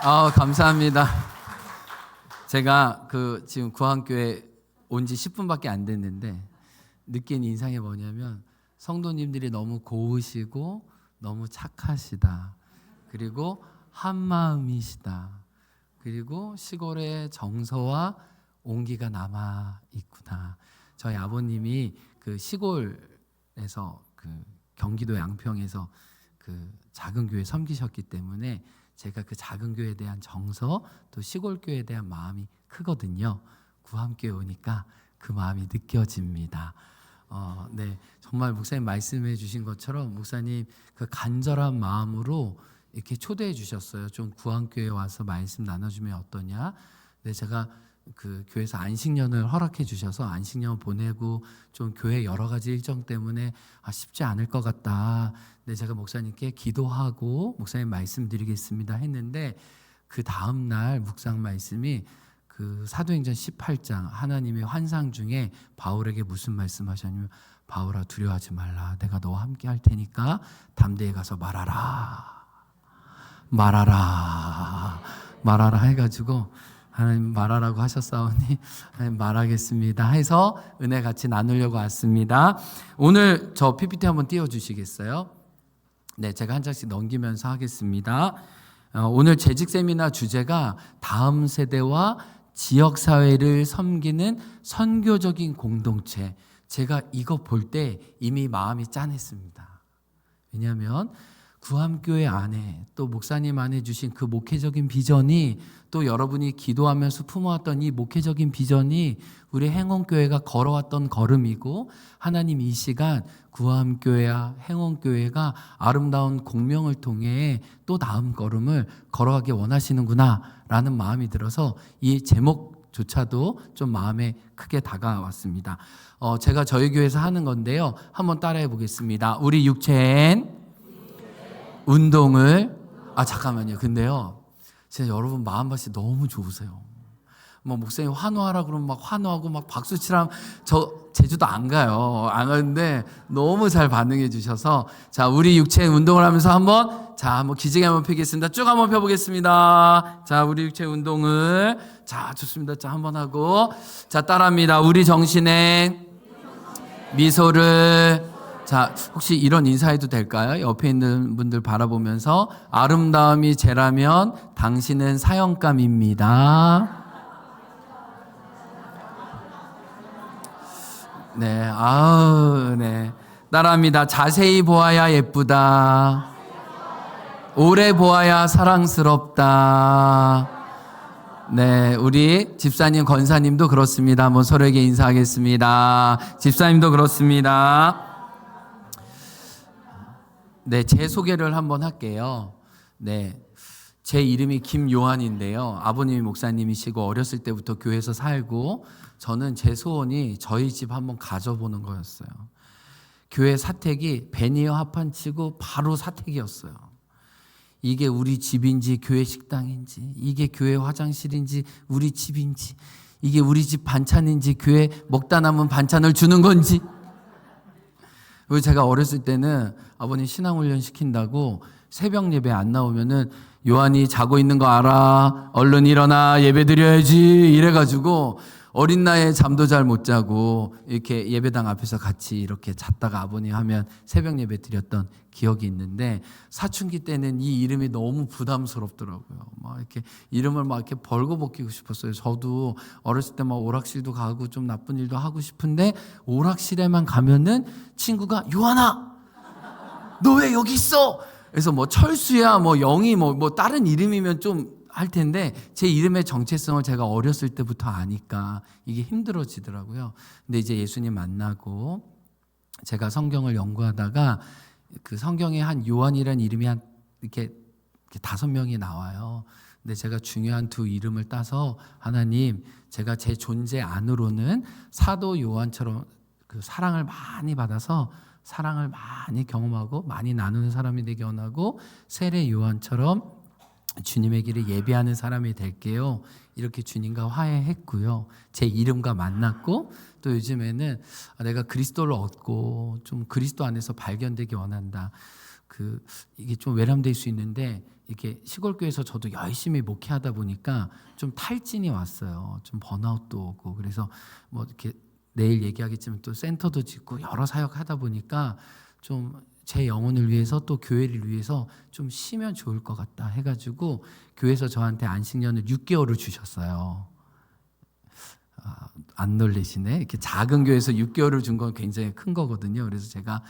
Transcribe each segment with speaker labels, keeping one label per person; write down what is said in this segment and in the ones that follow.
Speaker 1: 감사합니다. 제가 지금 구한교회 온 지 10분밖에 안 됐는데 느낀 인상이 뭐냐면 성도님들이 너무 고우시고 너무 착하시다. 그리고 한마음이시다. 그리고 시골의 정서와 온기가 남아 있구나. 저희 아버님이 시골에서 경기도 양평에서 작은 교회 섬기셨기 때문에 제가 작은 교회에 대한 정서, 또 시골 교회에 대한 마음이 크거든요. 구함교회 오니까 그 마음이 느껴집니다. 네, 정말 목사님 말씀해 주신 것처럼 목사님 간절한 마음으로 이렇게 초대해 주셨어요. 좀 구함교회에 와서 말씀 나눠주면 어떠냐. 네, 제가 교회에서 안식년을 허락해 주셔서 안식년 보내고 좀 교회 여러 가지 일정 때문에 쉽지 않을 것 같다. 네, 제가 목사님께 기도하고 목사님 말씀드리겠습니다 했는데 그 다음 날 묵상 말씀이 사도행전 18장 하나님의 환상 중에 바울에게 무슨 말씀하셨냐면, 바울아 두려워하지 말라. 내가 너와 함께 할 테니까 담대히 가서 말하라 해가지고 하나님 말하라고 하셨사오니 하나님 말하겠습니다 해서 은혜 같이 나누려고 왔습니다. 오늘 저 PPT 한번 띄워주시겠어요? 네, 제가 한 장씩 넘기면서 하겠습니다. 오늘 재직 세미나 주제가 다음 세대와 지역사회를 섬기는 선교적인 공동체. 제가 이거 볼 때 이미 마음이 짠했습니다. 왜냐하면 구함교회 안에 또 목사님 안에 주신 그 목회적인 비전이, 또 여러분이 기도하면서 품어왔던 이 목회적인 비전이 우리 행원교회가 걸어왔던 걸음이고, 하나님 이 시간 구함교회와 행원교회가 아름다운 공명을 통해 또 다음 걸음을 걸어가기 원하시는구나 라는 마음이 들어서 이 제목조차도 좀 마음에 크게 다가왔습니다. 제가 저희 교회에서 하는 건데요, 한번 따라해 보겠습니다. 우리 육체엔 운동을 잠깐만요. 근데요, 진짜 여러분 마음밭이 너무 좋으세요. 목사님 환호하라 그러면 막 환호하고 막 박수치라면 저 제주도 안 가요. 안 가는데 너무 잘 반응해 주셔서, 자, 우리 육체 운동을 하면서 한번 기지개 한번 펴겠습니다. 쭉 한번 펴보겠습니다. 자, 우리 육체 운동을, 자, 좋습니다. 자, 한번 하고, 자, 따라합니다. 우리 정신에 미소를. 자, 혹시 이런 인사해도 될까요? 옆에 있는 분들 바라보면서, 아름다움이 죄라면 당신은 사형감입니다. 네, 네. 따라합니다. 자세히 보아야 예쁘다. 오래 보아야 사랑스럽다. 네, 우리 집사님, 권사님도 그렇습니다. 한번 서로에게 인사하겠습니다. 집사님도 그렇습니다. 네, 제 소개를 한번 할게요. 네, 제 이름이 김요한인데요. 아버님이 목사님이시고 어렸을 때부터 교회에서 살고, 저는 제 소원이 저희 집 한번 가져보는 거였어요. 교회 사택이 베니어 합판 치고 바로 사택이었어요. 이게 우리 집인지 교회 식당인지, 이게 교회 화장실인지 우리 집인지, 이게 우리 집 반찬인지 교회 먹다 남은 반찬을 주는 건지. 그리고 제가 어렸을 때는 아버님 신앙훈련 시킨다고 새벽 예배 안 나오면은, 요한이 자고 있는 거 알아? 얼른 일어나 예배 드려야지 이래가지고 어린 나이에 잠도 잘 못 자고 이렇게 예배당 앞에서 같이 이렇게 잤다가 아버님 하면 새벽 예배 드렸던 기억이 있는데, 사춘기 때는 이 이름이 너무 부담스럽더라고요. 이렇게 이름을 이렇게 벌거벗기고 싶었어요. 저도 어렸을 때 오락실도 가고 좀 나쁜 일도 하고 싶은데, 오락실에만 가면은 친구가 요한아, 너 왜 여기 있어? 그래서 철수야, 영희, 다른 이름이면 좀 할 텐데, 제 이름의 정체성을 제가 어렸을 때부터 아니까 이게 힘들어지더라고요. 근데 이제 예수님 만나고 제가 성경을 연구하다가 성경에 한 요한이라는 이름이 이렇게 5명이 나와요. 근데 제가 중요한 2 이름을 따서, 하나님, 제가 제 존재 안으로는 사도 요한처럼 사랑을 많이 받아서 사랑을 많이 경험하고 많이 나누는 사람이 되게 원하고, 세례 요한처럼 주님의 길을 예비하는 사람이 될게요. 이렇게 주님과 화해했고요. 제 이름과 만났고, 또 요즘에는 내가 그리스도를 얻고 좀 그리스도 안에서 발견되기 원한다. 이게 좀 외람될 수 있는데 이렇게 시골 교회에서 저도 열심히 목회하다 보니까 좀 탈진이 왔어요. 좀 번아웃도 오고 그래서 뭐 이렇게 내일 얘기하겠지만 또 센터도 짓고 여러 사역하다 보니까 좀 제 영혼을 위해서 또 교회를 위해서 좀 쉬면 좋을 것 같다 해가지고 교회에서 저한테 안식년을 6개월을 주셨어요. 안 놀래시네. 이렇게 작은 교회에서 6개월을 준 건 굉장히 큰 거거든요. 그래서 제가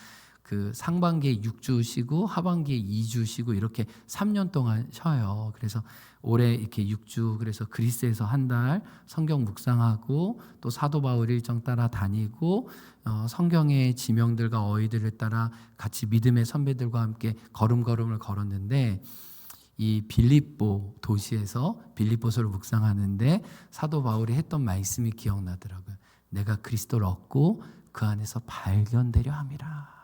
Speaker 1: 상반기에 6주 쉬고 하반기에 2주 쉬고 이렇게 3년 동안 쉬어요. 그래서 올해 이렇게 6주 그래서 그리스에서 한 달 성경 묵상하고 또 사도 바울 일정 따라 다니고 성경의 지명들과 어휘들을 따라 같이 믿음의 선배들과 함께 걸음걸음을 걸었는데 이 빌립보 도시에서 빌립보서를 묵상하는데 사도 바울이 했던 말씀이 기억나더라고요. 내가 그리스도를 얻고 그 안에서 발견되려 함이라.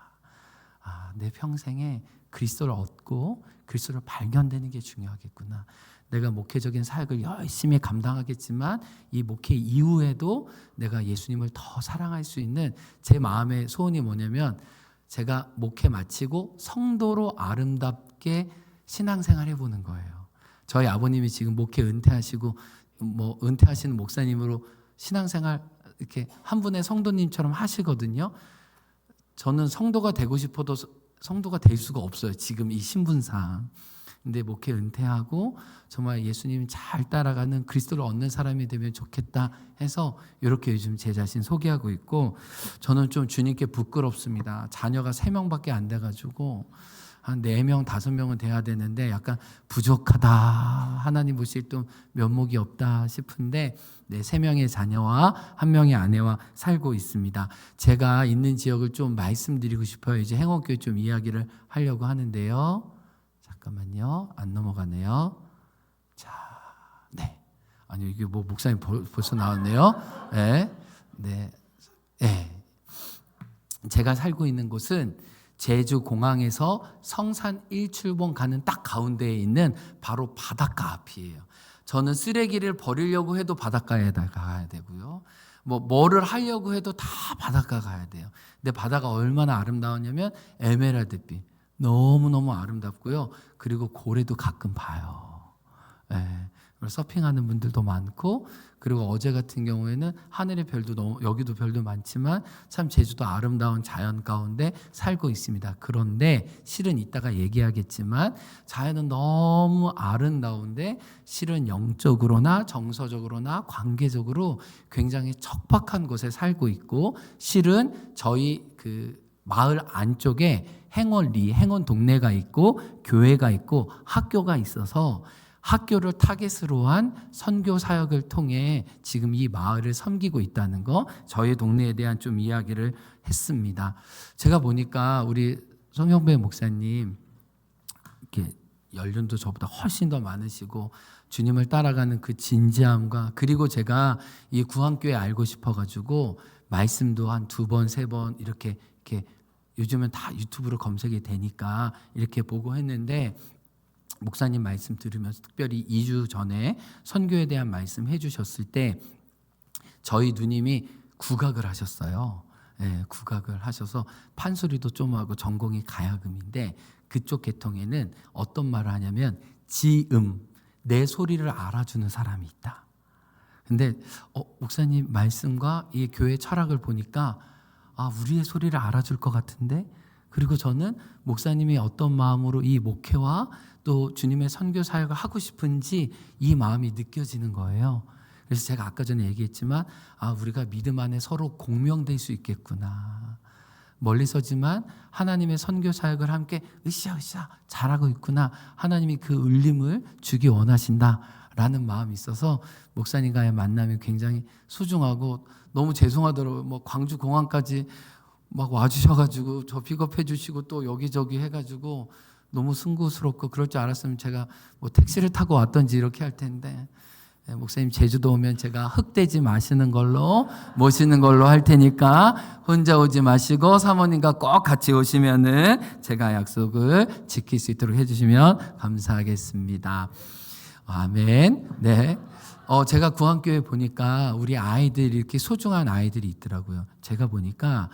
Speaker 1: 내 평생에 그리스도를 얻고 그리스도를 발견되는 게 중요하겠구나. 내가 목회적인 사역을 열심히 감당하겠지만 이 목회 이후에도 내가 예수님을 더 사랑할 수 있는 제 마음의 소원이 뭐냐면 제가 목회 마치고 성도로 아름답게 신앙생활 해보는 거예요. 저희 아버님이 지금 목회 은퇴하시고 뭐 은퇴하시는 목사님으로 신앙생활 이렇게 한 분의 성도님처럼 하시거든요. 저는 성도가 되고 싶어도 성도가 될 수가 없어요. 지금 이 신분상. 근데 목회 은퇴하고 정말 예수님 잘 따라가는 그리스도를 얻는 사람이 되면 좋겠다 해서 이렇게 요즘 제 자신 소개하고 있고 저는 좀 주님께 부끄럽습니다. 자녀가 3명밖에 안 돼가지고 한 4명, 5명은 돼야 되는데 약간 부족하다. 하나님 보실 또 면목이 없다 싶은데 3명의 자녀와 1명의 아내와 살고 있습니다. 제가 있는 지역을 좀 말씀드리고 싶어요. 이제 행원교회 좀 이야기를 하려고 하는데요. 잠깐만요. 안 넘어가네요. 자, 네. 아니 이게 뭐 목사님 벌써 나왔네요. 네. 네. 네. 제가 살고 있는 곳은 제주 공항에서 성산 1출봉 가는 딱 가운데에 있는 바로 바닷가 앞이에요. 저는 쓰레기를 버리려고 해도 바닷가에 가야 되고요. 뭐를 하려고 해도 다 바닷가 가야 돼요. 근데 바다가 얼마나 아름다웠냐면 에메랄드빛. 너무너무 아름답고요. 그리고 고래도 가끔 봐요. 네. 서핑하는 분들도 많고 그리고 어제 같은 경우에는 하늘의 별도 여기도 별도 많지만 참 제주도 아름다운 자연 가운데 살고 있습니다. 그런데 실은 이따가 얘기하겠지만 자연은 너무 아름다운데 실은 영적으로나 정서적으로나 관계적으로 굉장히 척박한 곳에 살고 있고 실은 저희 마을 안쪽에 행원 동네가 있고 교회가 있고 학교가 있어서 학교를 타겟으로 한 선교 사역을 통해 지금 이 마을을 섬기고 있다는 거 저희 동네에 대한 좀 이야기를 했습니다. 제가 보니까 우리 송영배 목사님 이렇게 연륜도 저보다 훨씬 더 많으시고 주님을 따라가는 그 진지함과 그리고 제가 이 구한교회 알고 싶어가지고 말씀도 한 2번, 3번 이렇게 요즘은 다 유튜브로 검색이 되니까 이렇게 보고 했는데 목사님 말씀 들으면서 특별히 2주 전에 선교에 대한 말씀 해주셨을 때 저희 누님이 국악을 하셨어요. 네, 국악을 하셔서 판소리도 좀 하고 전공이 가야금인데 그쪽 계통에는 어떤 말을 하냐면 지음, 내 소리를 알아주는 사람이 있다. 근데 목사님 말씀과 이 교회 철학을 보니까 우리의 소리를 알아줄 것 같은데 그리고 저는 목사님이 어떤 마음으로 이 목회와 또 주님의 선교 사역을 하고 싶은지 이 마음이 느껴지는 거예요. 그래서 제가 아까 전에 얘기했지만 우리가 믿음 안에 서로 공명될 수 있겠구나. 멀리서지만 하나님의 선교 사역을 함께 으쌰으쌰 잘하고 있구나. 하나님이 그 울림을 주기 원하신다라는 마음이 있어서 목사님과의 만남이 굉장히 소중하고 너무 죄송하더라고요. 광주 공항까지 막 와주셔가지고 저 픽업해 주시고 또 여기저기 해가지고 너무 승구스럽고 그럴 줄 알았으면 제가 택시를 타고 왔던지 이렇게 할 텐데 목사님 제주도 오면 제가 흑돼지 마시는 걸로 모시는 걸로 할 테니까 혼자 오지 마시고 사모님과 꼭 같이 오시면은 제가 약속을 지킬 수 있도록 해주시면 감사하겠습니다. 아멘. 네. 제가 구한교회 보니까 우리 아이들이 이렇게 소중한 아이들이 있더라고요. 제가 보니까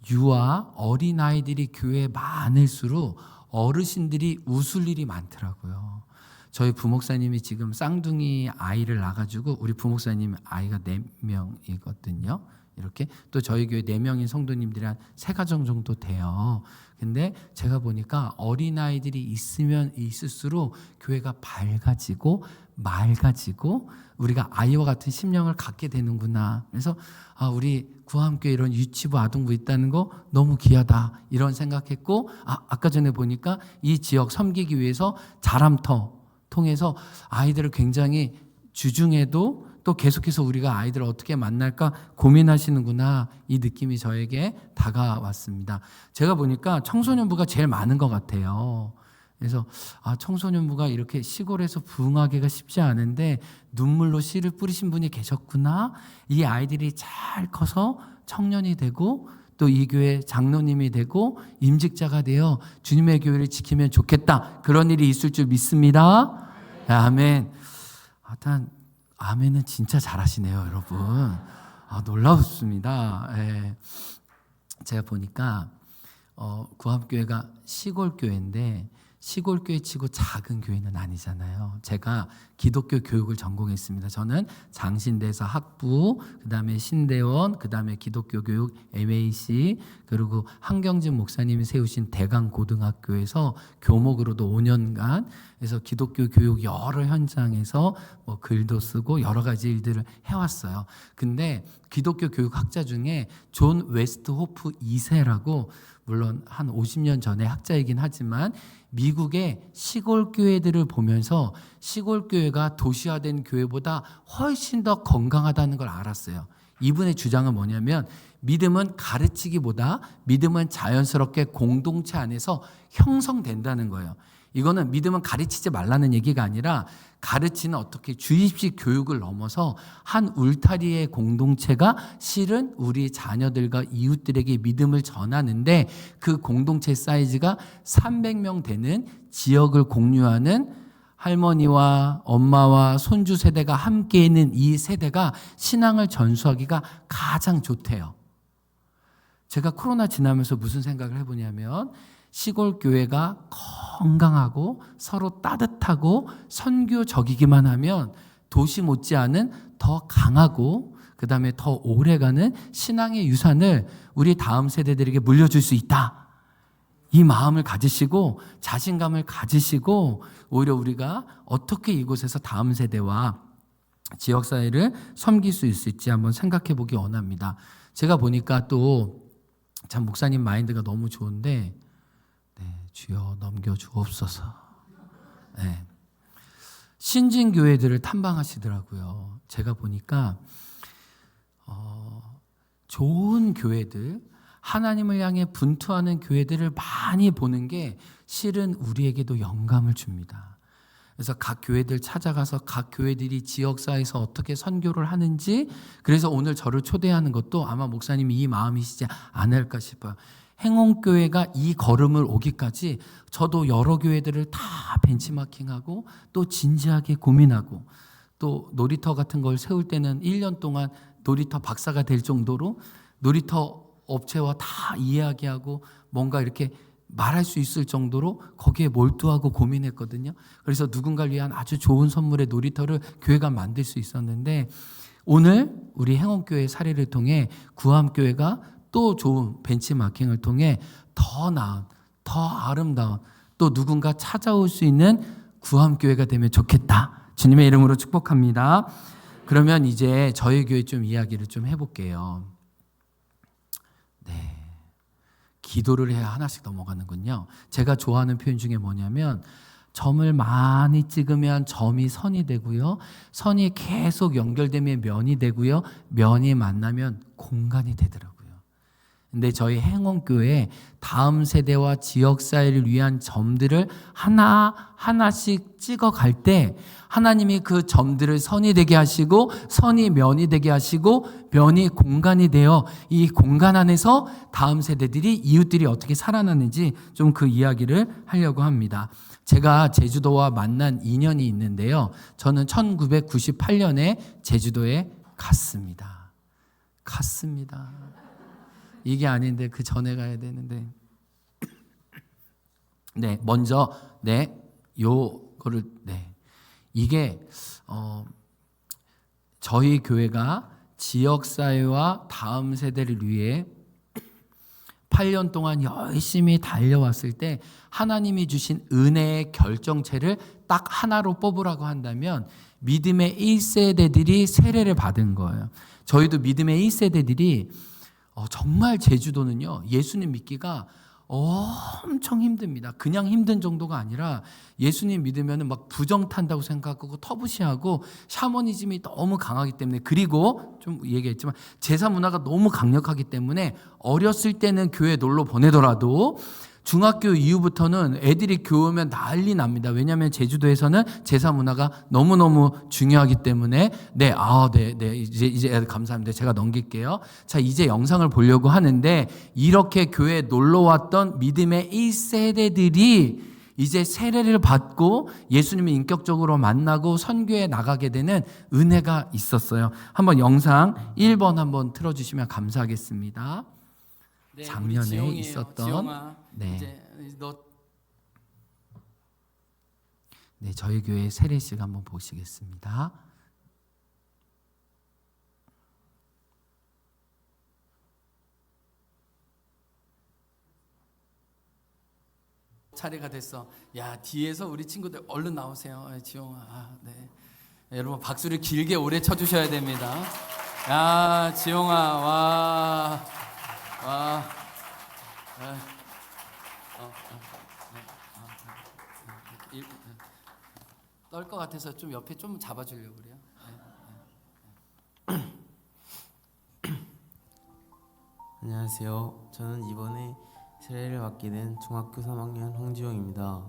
Speaker 1: 유아 어린아이들이 교회에 많을수록 어르신들이 웃을 일이 많더라고요. 저희 부목사님이 지금 쌍둥이 아이를 낳아가지고 우리 부목사님 아이가 4명이거든요. 이렇게 또 저희 교회 4명인 성도님들이 한 3가정 정도 돼요. 근데 제가 보니까 어린아이들이 있으면 있을수록 교회가 밝아지고 맑아지고 우리가 아이와 같은 심령을 갖게 되는구나. 그래서 우리 구함교회 이런 유치부 아동부 있다는 거 너무 귀하다 이런 생각했고 아까 전에 보니까 이 지역 섬기기 위해서 자람터 통해서 아이들을 굉장히 주중에도 또 계속해서 우리가 아이들을 어떻게 만날까 고민하시는구나 이 느낌이 저에게 다가왔습니다. 제가 보니까 청소년부가 제일 많은 것 같아요. 그래서 청소년부가 이렇게 시골에서 부흥하기가 쉽지 않은데 눈물로 씨를 뿌리신 분이 계셨구나. 이 아이들이 잘 커서 청년이 되고 또 이 교회 장로님이 되고 임직자가 되어 주님의 교회를 지키면 좋겠다. 그런 일이 있을 줄 믿습니다. 아멘. 하여튼 아멘은 진짜 잘하시네요, 여러분. 놀라웠습니다. 예. 제가 보니까 구합교회가 시골교회인데 시골교회 치고 작은 교회는 아니잖아요. 제가 기독교 교육을 전공했습니다. 저는 장신대에서 학부, 그 다음에 신대원, 그 다음에 기독교 교육 MAC, 그리고 한경진 목사님이 세우신 대강고등학교에서 교목으로도 5년간 그래서 기독교 교육 여러 현장에서 글도 쓰고 여러 가지 일들을 해왔어요. 근데 기독교 교육학자 중에 존 웨스트호프 2세라고 물론 한 50년 전의 학자이긴 하지만 미국의 시골 교회들을 보면서 시골 교회가 도시화된 교회보다 훨씬 더 건강하다는 걸 알았어요. 이분의 주장은 뭐냐면 믿음은 가르치기보다 믿음은 자연스럽게 공동체 안에서 형성된다는 거예요. 이거는 믿음은 가르치지 말라는 얘기가 아니라 가르치는 어떻게 주입식 교육을 넘어서 한 울타리의 공동체가 실은 우리 자녀들과 이웃들에게 믿음을 전하는데 그 공동체 사이즈가 300명 되는 지역을 공유하는 할머니와 엄마와 손주 세대가 함께 있는 이 세대가 신앙을 전수하기가 가장 좋대요. 제가 코로나 지나면서 무슨 생각을 해보냐면 시골 교회가 건강하고 서로 따뜻하고 선교적이기만 하면 도시 못지않은 더 강하고 그 다음에 더 오래가는 신앙의 유산을 우리 다음 세대들에게 물려줄 수 있다. 이 마음을 가지시고 자신감을 가지시고 오히려 우리가 어떻게 이곳에서 다음 세대와 지역사회를 섬길 수 있을지 한번 생각해 보기 원합니다. 제가 보니까 또 참 목사님 마인드가 너무 좋은데 주여 넘겨주옵소서. 네. 신진교회들을 탐방하시더라고요. 제가 보니까 좋은 교회들, 하나님을 향해 분투하는 교회들을 많이 보는 게 실은 우리에게도 영감을 줍니다. 그래서 각 교회들 찾아가서 각 교회들이 지역사회에서 어떻게 선교를 하는지, 그래서 오늘 저를 초대하는 것도 아마 목사님이 이 마음이시지 않을까 싶어요. 행원교회가 이 걸음을 오기까지 저도 여러 교회들을 다 벤치마킹하고 또 진지하게 고민하고 또 놀이터 같은 걸 세울 때는 1년 동안 놀이터 박사가 될 정도로 놀이터 업체와 다 이야기하고 뭔가 이렇게 말할 수 있을 정도로 거기에 몰두하고 고민했거든요. 그래서 누군가를 위한 아주 좋은 선물의 놀이터를 교회가 만들 수 있었는데 오늘 우리 행원교회 사례를 통해 구함교회가 또 좋은 벤치마킹을 통해 더 나은, 더 아름다운 또 누군가 찾아올 수 있는 구함교회가 되면 좋겠다. 주님의 이름으로 축복합니다. 그러면 이제 저희 교회 좀 이야기를 좀 해볼게요. 네, 기도를 해야 하나씩 넘어가는군요. 제가 좋아하는 표현 중에 뭐냐면 점을 많이 찍으면 점이 선이 되고요. 선이 계속 연결되면 면이 되고요. 면이 만나면 공간이 되더라고요. 근데 저희 행원교회 다음 세대와 지역사회를 위한 점들을 하나하나씩 찍어갈 때 하나님이 그 점들을 선이 되게 하시고 선이 면이 되게 하시고 면이 공간이 되어 이 공간 안에서 다음 세대들이 이웃들이 어떻게 살아나는지 좀 그 이야기를 하려고 합니다. 제가 제주도와 만난 인연이 있는데요. 저는 1998년에 제주도에 갔습니다. 이게 아닌데 그 전에 가야 되는데 네, 먼저 요거를 이게 저희 교회가 지역 사회와 다음 세대를 위해 8년 동안 열심히 달려왔을 때 하나님이 주신 은혜의 결정체를 딱 하나로 뽑으라고 한다면 믿음의 1세대들이 세례를 받은 거예요. 저희도 믿음의 1세대들이 정말 제주도는요, 예수님 믿기가 엄청 힘듭니다. 그냥 힘든 정도가 아니라 예수님 믿으면 막 부정 탄다고 생각하고 터부시하고 샤머니즘이 너무 강하기 때문에, 그리고 좀 얘기했지만 제사 문화가 너무 강력하기 때문에 어렸을 때는 교회 놀러 보내더라도 중학교 이후부터는 애들이 교회 오면 난리 납니다. 왜냐하면 제주도에서는 제사 문화가 너무너무 중요하기 때문에. 이제 감사합니다. 제가 넘길게요. 자, 이제 영상을 보려고 하는데, 이렇게 교회에 놀러 왔던 믿음의 1세대들이 이제 세례를 받고 예수님을 인격적으로 만나고 선교에 나가게 되는 은혜가 있었어요. 한번 영상 1번 한번 틀어주시면 감사하겠습니다. 작년에 있었던
Speaker 2: 지용아, 이제 너
Speaker 1: 저희 교회 세례식 한번 보시겠습니다.
Speaker 2: 차례가 됐어. 야, 뒤에서 우리 친구들 얼른 나오세요. 지용아, 네. 여러분 박수를 길게 오래 쳐주셔야 됩니다. 야, 지용아, 와. 떨 것 같아서 좀 옆에 좀 잡아주려고 그래요.
Speaker 3: 안녕하세요. 저는 이번에 세례를 받게 된 중학교 3학년 홍지용입니다.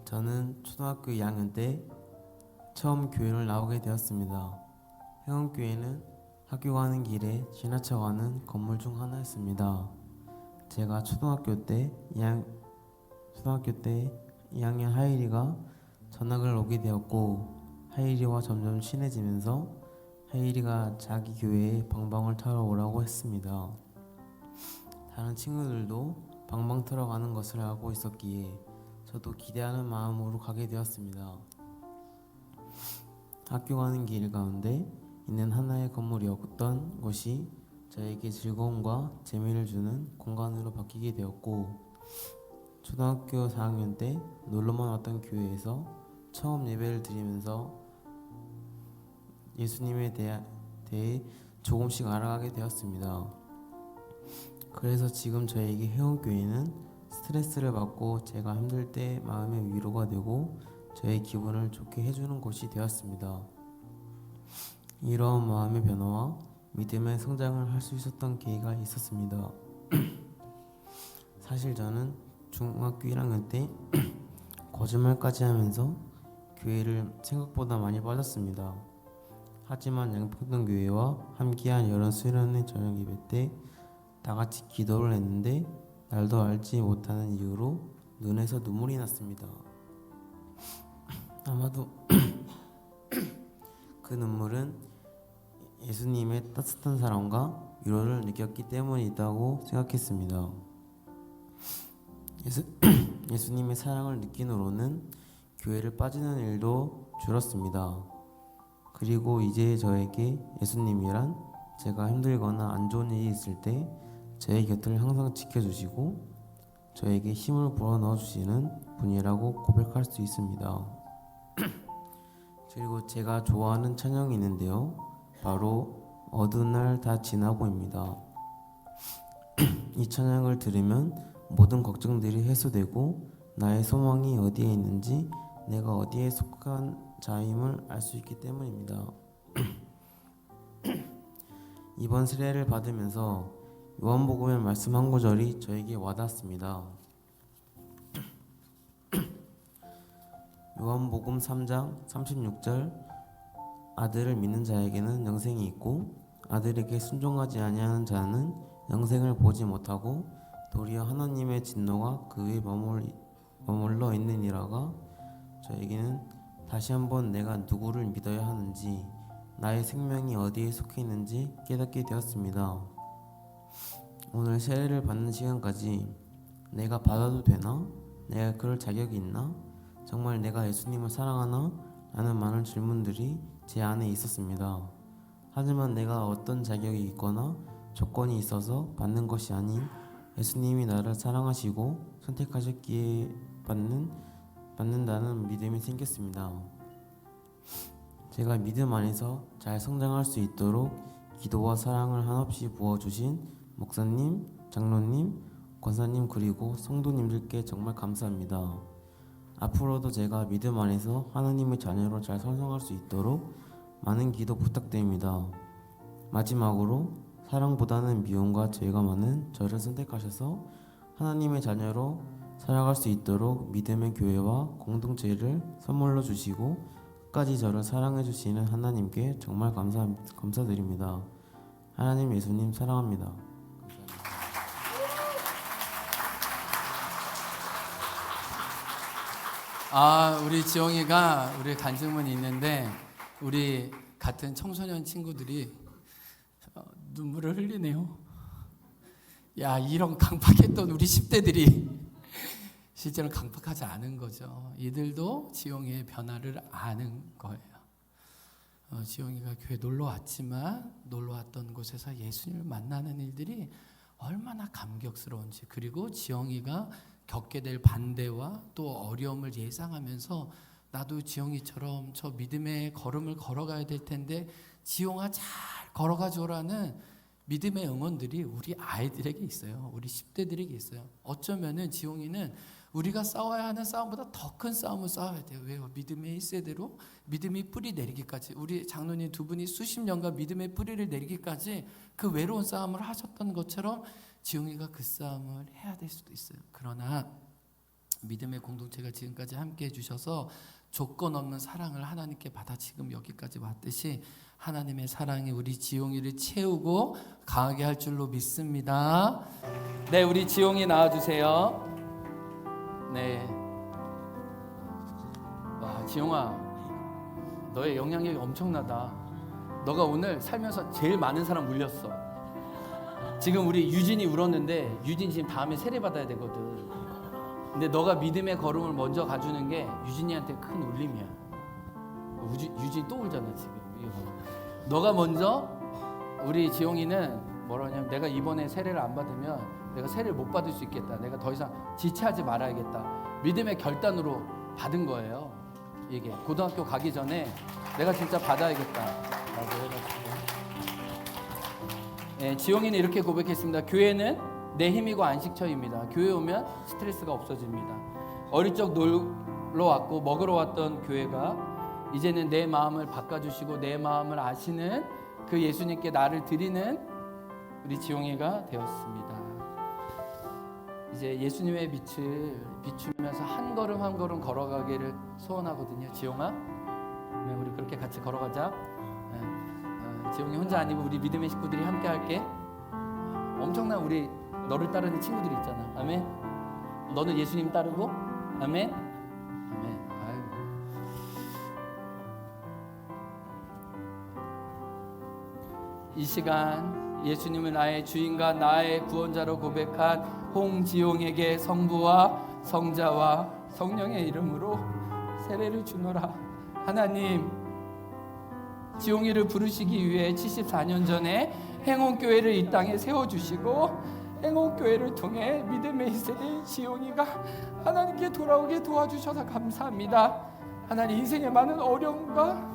Speaker 3: 저는 초등학교 2학년 때 처음 교회를 나오게 되었습니다. 회원교회는 학교 가는 길에 지나쳐가는 건물 중 하나였습니다. 제가 초등학교 때 2학년 하일이가 전학을 오게 되었고, 하일이와 점점 친해지면서 하일이가 자기 교회에 방방을 타러 오라고 했습니다. 다른 친구들도 방방 타러 가는 것을 알고 있었기에 저도 기대하는 마음으로 가게 되었습니다. 학교 가는 길 가운데 있는 하나의 건물이었던 곳이 저에게 즐거움과 재미를 주는 공간으로 바뀌게 되었고, 초등학교 4학년 때 놀러만 왔던 교회에서 처음 예배를 드리면서 예수님에 대해 조금씩 알아가게 되었습니다. 그래서 지금 저에게 회원교회는 스트레스를 받고 제가 힘들 때 마음의 위로가 되고 저의 기분을 좋게 해주는 곳이 되었습니다. 이러한 마음의 변화와 믿음의 성장을 할 수 있었던 계기가 있었습니다. 사실 저는 중학교 1학년 때 거짓말까지 하면서 교회를 생각보다 많이 빠졌습니다. 하지만 양평동교회와 함께한 여름 수련회 저녁 예배 때 다같이 기도를 했는데 날도 알지 못하는 이유로 눈에서 눈물이 났습니다. 아마도 그 눈물은 예수님의 따뜻한 사랑과 위로를 느꼈기 때문이라고 생각했습니다. 예수님의 사랑을 느낀으로는 교회를 빠지는 일도 줄었습니다. 그리고 이제 저에게 예수님이란 제가 힘들거나 안 좋은 일이 있을 때 제 곁을 항상 지켜주시고 저에게 힘을 불어넣어 주시는 분이라고 고백할 수 있습니다. 그리고 제가 좋아하는 찬양이 있는데요, 바로 어두운 날 다 지나고입니다. 이 찬양을 들으면 모든 걱정들이 해소되고 나의 소망이 어디에 있는지 내가 어디에 속한 자임을 알 수 있기 때문입니다. 이번 세례를 받으면서 요한복음의 말씀 한 구절이 저에게 와닿습니다. 요한복음 3장 36절, 아들을 믿는 자에게는 영생이 있고 아들에게 순종하지 아니하는 자는 영생을 보지 못하고 도리어 하나님의 진노가 그 위에 머물러 있느니라가 저에게는 다시 한번 내가 누구를 믿어야 하는지, 나의 생명이 어디에 속해 있는지 깨닫게 되었습니다. 오늘 세례를 받는 시간까지 내가 받아도 되나? 내가 그럴 자격이 있나? 정말 내가 예수님을 사랑하나? 라는 많은 질문들이 제 안에 있었습니다. 하지만 내가 어떤 자격이 있거나 조건이 있어서 받는 것이 아닌 예수님이 나를 사랑하시고 선택하셨기에 받는다는 믿음이 생겼습니다. 제가 믿음 안에서 잘 성장할 수 있도록 기도와 사랑을 한없이 부어주신 목사님, 장로님, 권사님 그리고 성도님들께 정말 감사합니다. 앞으로도 제가 믿음 안에서 하나님의 자녀로 잘 성장할 수 있도록 많은 기도 부탁드립니다. 마지막으로 사랑보다는 미움과 죄가 많은 저를 선택하셔서 하나님의 자녀로 살아갈 수 있도록 믿음의 교회와 공동체를 선물로 주시고 끝까지 저를 사랑해 주시는 하나님께 정말 감사드립니다. 하나님 예수님 사랑합니다.
Speaker 2: 우리 지영이가 우리 간증문이 있는데 우리 같은 청소년 친구들이 눈물을 흘리네요. 야, 이런 강팍했던 우리 10대들이 실제로 강팍하지 않은 거죠. 이들도 지영이의 변화를 아는 거예요. 지영이가 교회 놀러 왔지만 놀러 왔던 곳에서 예수님을 만나는 일들이 얼마나 감격스러운지, 그리고 지영이가 겪게 될 반대와 또 어려움을 예상하면서 나도 지영이처럼 저 믿음의 걸음을 걸어가야 될 텐데 지영아 잘 걸어가 줘라는 믿음의 응원들이 우리 아이들에게 있어요. 우리 10대들에게 있어요. 어쩌면은 지영이는 우리가 싸워야 하는 싸움보다 더 큰 싸움을 싸워야 돼요. 왜요? 믿음의 1세대로 믿음이 뿌리 내리기까지, 우리 장로님 두 분이 수십 년간 믿음의 뿌리를 내리기까지 그 외로운 싸움을 하셨던 것처럼 지용이가 그 싸움을 해야 될 수도 있어요. 그러나 믿음의 공동체가 지금까지 함께 해주셔서 조건 없는 사랑을 하나님께 받아 지금 여기까지 왔듯이 하나님의 사랑이 우리 지용이를 채우고 강하게 할 줄로 믿습니다. 네, 우리 지용이 나와주세요. 네. 와, 지용아, 너의 영향력이 엄청나다. 너가 오늘 살면서 제일 많은 사람 물렸어. 지금 우리 유진이 울었는데 유진 지금 다음에 세례 받아야 되거든. 근데 너가 믿음의 걸음을 먼저 가주는 게 유진이한테 큰 울림이야. 유진이 또 울잖아 지금. 너가 먼저, 우리 지용이는 뭐라 하냐면 내가 이번에 세례를 안 받으면 내가 세례를 못 받을 수 있겠다. 내가 더 이상 지체하지 말아야겠다. 믿음의 결단으로 받은 거예요. 이게 고등학교 가기 전에 내가 진짜 받아야겠다 라고 해가지고, 네, 지용이는 이렇게 고백했습니다. 교회는 내 힘이고 안식처입니다. 교회 오면 스트레스가 없어집니다. 어릴 적 놀러 왔고 먹으러 왔던 교회가 이제는 내 마음을 바꿔주시고 내 마음을 아시는 그 예수님께 나를 드리는 우리 지용이가 되었습니다. 이제 예수님의 빛을 비추면서 한 걸음 한 걸음 걸어가기를 소원하거든요. 지용아, 네, 우리 그렇게 같이 걸어가자. 지용이 혼자 아니고 우리 믿음의 식구들이 함께 할게. 엄청난 우리 너를 따르는 친구들이 있잖아. 아멘. 너는 예수님 따르고, 아멘. 아멘. 아유. 이 시간 예수님을 나의 주인과 나의 구원자로 고백한 홍지용에게 성부와 성자와 성령의 이름으로 세례를 주노라. 하나님, 지용이를 부르시기 위해 74년 전에 행운교회를 이 땅에 세워주시고 행운교회를 통해 믿음의 1세대 지용이가 하나님께 돌아오게 도와주셔서 감사합니다. 하나님, 인생에 많은 어려움과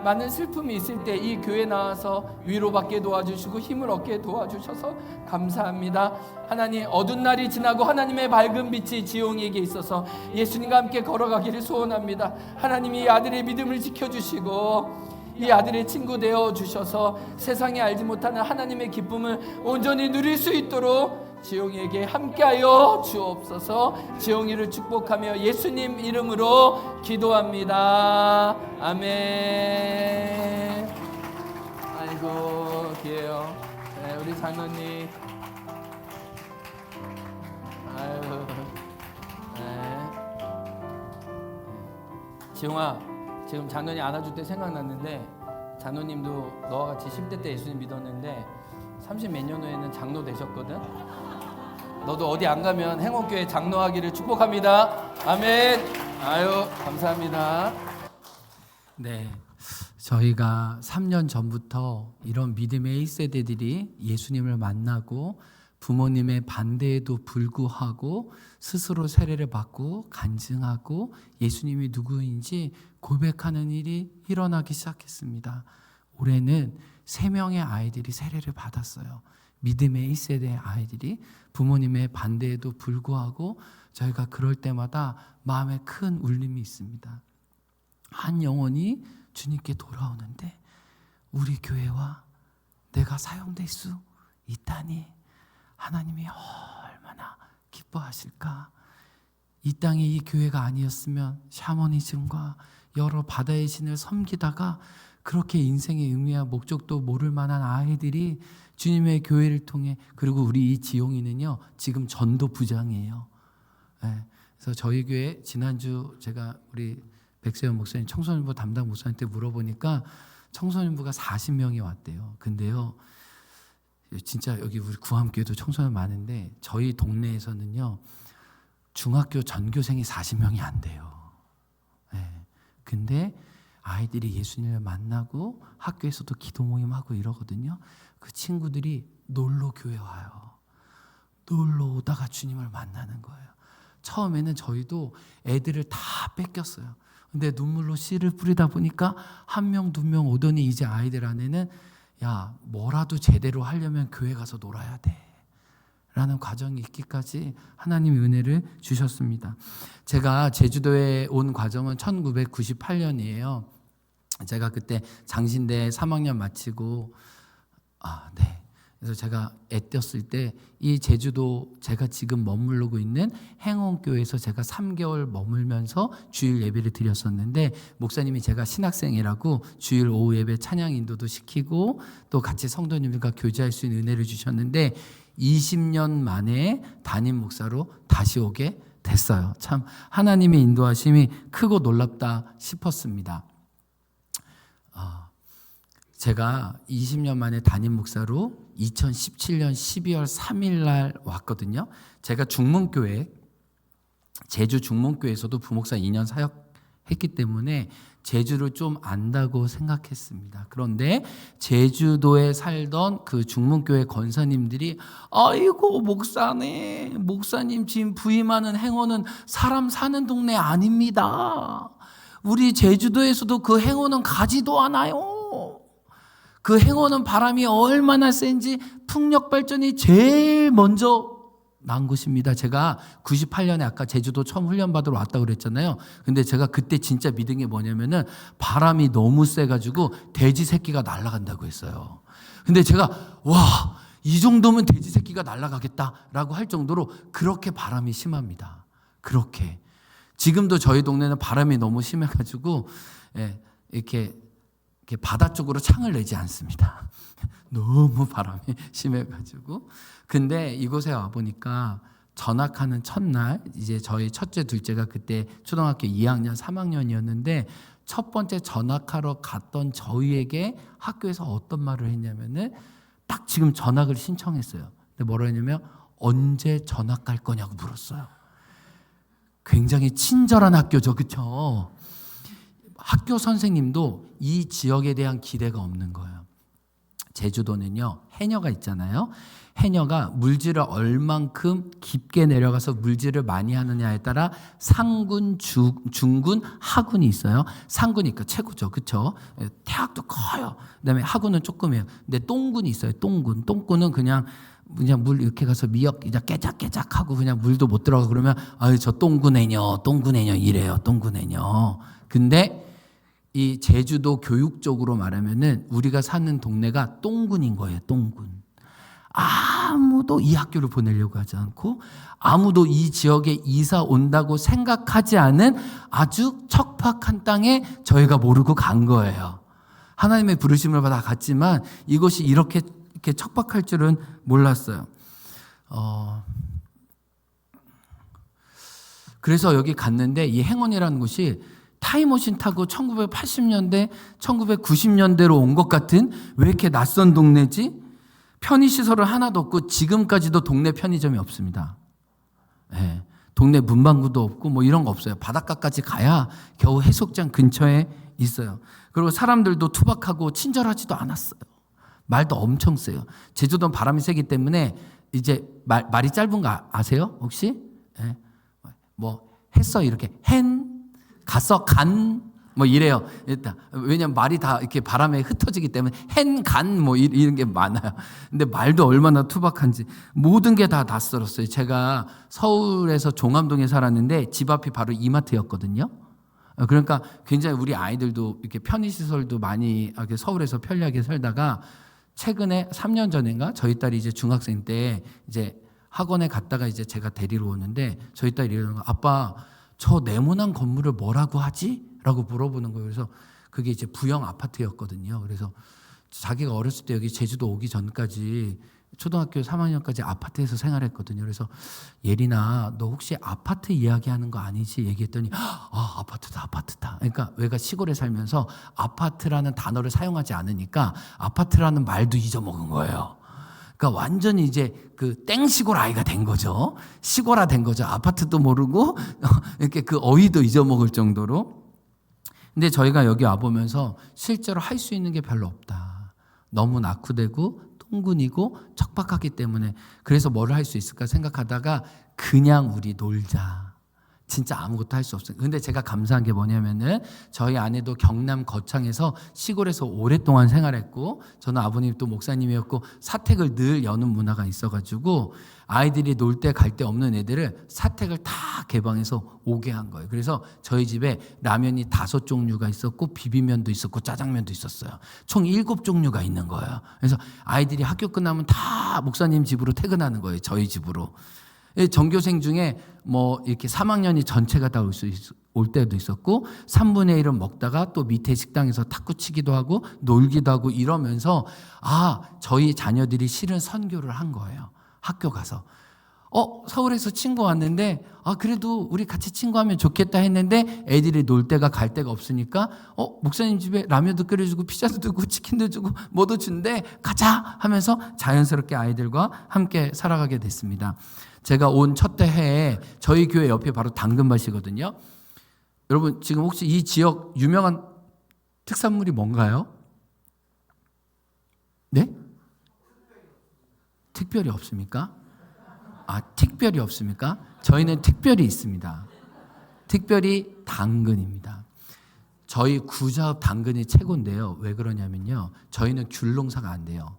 Speaker 2: 많은 슬픔이 있을 때 이 교회 나와서 위로받게 도와주시고 힘을 얻게 도와주셔서 감사합니다. 하나님, 어두운 날이 지나고 하나님의 밝은 빛이 지용이에게 있어서 예수님과 함께 걸어가기를 소원합니다. 하나님이 아들의 믿음을 지켜주시고 이 아들의 친구 되어 주셔서 세상에 알지 못하는 하나님의 기쁨을 온전히 누릴 수 있도록 지용이에게 함께하여 주옵소서. 지용이를 축복하며 예수님 이름으로 기도합니다. 아멘. 아이고 귀해요. 네, 우리 장로님. 아유. 네. 지용아, 지금 장로님 안아줄 때 생각났는데, 장로님도 너와 같이 10대 때 예수님 믿었는데 30몇 년 후에는 장로 되셨거든. 너도 어디 안 가면 행옥교회 장로하기를 축복합니다. 아멘. 아유, 감사합니다.
Speaker 1: 네, 저희가 3년 전부터 이런 믿음의 1세대들이 예수님을 만나고 부모님의 반대에도 불구하고 스스로 세례를 받고 간증하고 예수님이 누구인지 고백하는 일이 일어나기 시작했습니다. 올해는 3명의 아이들이 세례를 받았어요. 믿음의 1세대 아이들이 부모님의 반대에도 불구하고 저희가 그럴 때마다 마음에 큰 울림이 있습니다. 한 영혼이 주님께 돌아오는데 우리 교회와 내가 사용될 수 있다니 하나님이 얼마나 기뻐하실까. 이 땅에 이 교회가 아니었으면 샤머니즘과 여러 바다의 신을 섬기다가 그렇게 인생의 의미와 목적도 모를 만한 아이들이 주님의 교회를 통해, 그리고 우리 이 지용이는요 지금 전도 부장이에요. 네. 그래서 저희 교회 지난주 제가 우리 백세현 목사님 청소년부 담당 목사님한테 물어보니까 청소년부가 40명이 왔대요. 근데요 진짜 여기 우리 구암교회도 청소년 많은데 저희 동네에서는요 중학교 전교생이 40명이 안 돼요. 네. 근데 아이들이 예수님을 만나고 학교에서도 기도 모임하고 이러거든요. 그 친구들이 놀러 교회 와요. 놀러 오다가 주님을 만나는 거예요. 처음에는 저희도 애들을 다 뺏겼어요. 근데 눈물로 씨를 뿌리다 보니까 1명, 2명 오더니 이제 아이들 안에는 야, 뭐라도 제대로 하려면 교회 가서 놀아야 돼 라는 과정이 있기까지 하나님이 은혜를 주셨습니다. 제가 제주도에 온 과정은 1998년이에요. 제가 그때 장신대 3학년 마치고 그래서 제가 애 떴을 때 이 제주도 제가 지금 머무르고 있는 행원교회에서 제가 3개월 머물면서 주일 예배를 드렸었는데 목사님이 제가 신학생이라고 주일 오후 예배 찬양 인도도 시키고 또 같이 성도님들과 교제할 수 있는 은혜를 주셨는데 20년 만에 담임 목사로 다시 오게 됐어요. 참 하나님의 인도하심이 크고 놀랍다 싶었습니다. 제가 20년 만에 담임 목사로 2017년 12월 3일 날 왔거든요. 제가 중문교회, 제주 중문교회에서도 부목사 2년 사역했기 때문에 제주를 좀 안다고 생각했습니다. 그런데 제주도에 살던 그 중문교회 권사님들이 아이고 목사님 지금 부임하는 행원은 사람 사는 동네 아닙니다. 우리 제주도에서도 그 행원은 가지도 않아요. 그 행원은 바람이 얼마나 센지 풍력 발전이 제일 먼저 난 곳입니다. 제가 98년에 아까 제주도 처음 훈련 받으러 왔다고 그랬잖아요. 근데 제가 그때 진짜 믿은 게 뭐냐면은 바람이 너무 세가지고 돼지 새끼가 날아간다고 했어요. 근데 제가 와, 이 정도면 돼지 새끼가 날아가겠다라고 할 정도로 그렇게 바람이 심합니다. 그렇게. 지금도 저희 동네는 바람이 너무 심해가지고 이렇게 바다 쪽으로 창을 내지 않습니다. 너무 바람이 심해가지고. 근데 이곳에 와보니까 전학하는 첫날, 이제 저희 첫째, 둘째가 그때 초등학교 2학년, 3학년이었는데 첫 번째 전학하러 갔던 저희에게 학교에서 어떤 말을 했냐면은 딱 지금 전학을 신청했어요. 근데 뭐라 했냐면 언제 전학 갈 거냐고 물었어요. 굉장히 친절한 학교죠, 그렇죠? 학교 선생님도 이 지역에 대한 기대가 없는 거예요. 제주도는요, 해녀가 있잖아요. 해녀가 물질을 얼만큼 깊게 내려가서 물질을 많이 하느냐에 따라 상군, 중군, 하군이 있어요. 상군이 최고죠, 그렇죠? 태학도 커요. 그다음에 하군은 조금이에요. 근데 똥군이 있어요. 똥군은 그냥 물 이렇게 가서 미역 이제 깨작깨작 하고 그냥 물도 못 들어가 그러면 아유 저 똥군애녀 이래요. 똥군애녀. 근데 이 제주도 교육적으로 말하면은 우리가 사는 동네가 똥군인 거예요. 똥군. 아무도 이 학교를 보내려고 하지 않고 아무도 이 지역에 이사 온다고 생각하지 않은 아주 척박한 땅에 저희가 모르고 간 거예요. 하나님의 부르심을 받아 갔지만 이것이 이렇게 척박할 줄은 몰랐어요. 그래서 여기 갔는데 이 행원이라는 곳이 타임머신 타고 1980년대, 1990년대로 온 것 같은 왜 이렇게 낯선 동네지? 편의시설은 하나도 없고 지금까지도 동네 편의점이 없습니다. 예, 동네 문방구도 없고 뭐 이런 거 없어요. 바닷가까지 가야 겨우 해수욕장 근처에 있어요. 그리고 사람들도 투박하고 친절하지도 않았어요. 말도 엄청 세요. 제주도는 바람이 세기 때문에 이제 말이 짧은 거 아세요? 혹시? 예. 뭐 했어 이렇게 hen 갔어 간 뭐 이래요. 일단 왜냐면 말이 다 이렇게 바람에 흩어지기 때문에 hen 간 뭐 이런 게 많아요. 근데 말도 얼마나 투박한지 모든 게 다 낯설었어요. 제가 서울에서 종암동에 살았는데 집 앞이 바로 이마트였거든요. 그러니까 굉장히 우리 아이들도 이렇게 편의시설도 많이 이렇게 서울에서 편리하게 살다가 최근에 3년 전인가 저희 딸이 이제 중학생 때 이제 학원에 갔다가 이제 제가 데리러 오는데 저희 딸이 이러는 거, 아빠 저 네모난 건물을 뭐라고 하지? 라고 물어보는 거예요. 그래서 그게 이제 부영 아파트였거든요. 그래서 자기가 어렸을 때 여기 제주도 오기 전까지 초등학교 3학년까지 아파트에서 생활했거든요. 그래서 예린아 너 혹시 아파트 이야기하는 거 아니지? 얘기했더니 아파트다. 그러니까 얘가 시골에 살면서 아파트라는 단어를 사용하지 않으니까 아파트라는 말도 잊어먹은 거예요. 그러니까 완전히 이제 그 땡시골 아이가 된 거죠. 시골아 된 거죠. 아파트도 모르고 이렇게 그 어휘도 잊어먹을 정도로. 근데 저희가 여기 와보면서 실제로 할 수 있는 게 별로 없다. 너무 낙후되고 똥군이고 척박하기 때문에 그래서 뭘 할 수 있을까 생각하다가 그냥 우리 놀자. 진짜 아무것도 할 수 없어요. 근데 제가 감사한 게 뭐냐면은 저희 아내도 경남 거창에서 시골에서 오랫동안 생활했고 저는 아버님 또 목사님이었고 사택을 늘 여는 문화가 있어가지고 아이들이 놀 때 갈 데 없는 애들을 사택을 다 개방해서 오게 한 거예요. 그래서 저희 집에 라면이 5종류가 있었고 비빔면도 있었고 짜장면도 있었어요. 총 7종류가 있는 거예요. 그래서 아이들이 학교 끝나면 다 목사님 집으로 퇴근하는 거예요. 저희 집으로. 전교생 중에 뭐 이렇게 3학년이 전체가 다 올 때도 있었고 3분의 1은 먹다가 또 밑에 식당에서 탁구 치기도 하고 놀기도 하고 이러면서 저희 자녀들이 실은 선교를 한 거예요. 학교 가서 서울에서 친구 왔는데 그래도 우리 같이 친구하면 좋겠다 했는데 애들이 놀 데가 갈 데가 없으니까 목사님 집에 라면도 끓여주고 피자도 주고 치킨도 주고 뭐도 준대 가자 하면서 자연스럽게 아이들과 함께 살아가게 됐습니다. 제가 온 첫째 해에 저희 교회 옆에 바로 당근밭이거든요. 여러분 지금 혹시 이 지역 유명한 특산물이 뭔가요? 네? 특별히 없습니까? 특별히 없습니까? 저희는 특별히 있습니다. 특별히 당근입니다. 저희 구자읍 당근이 최고인데요. 왜 그러냐면요. 저희는 귤 농사가 안 돼요.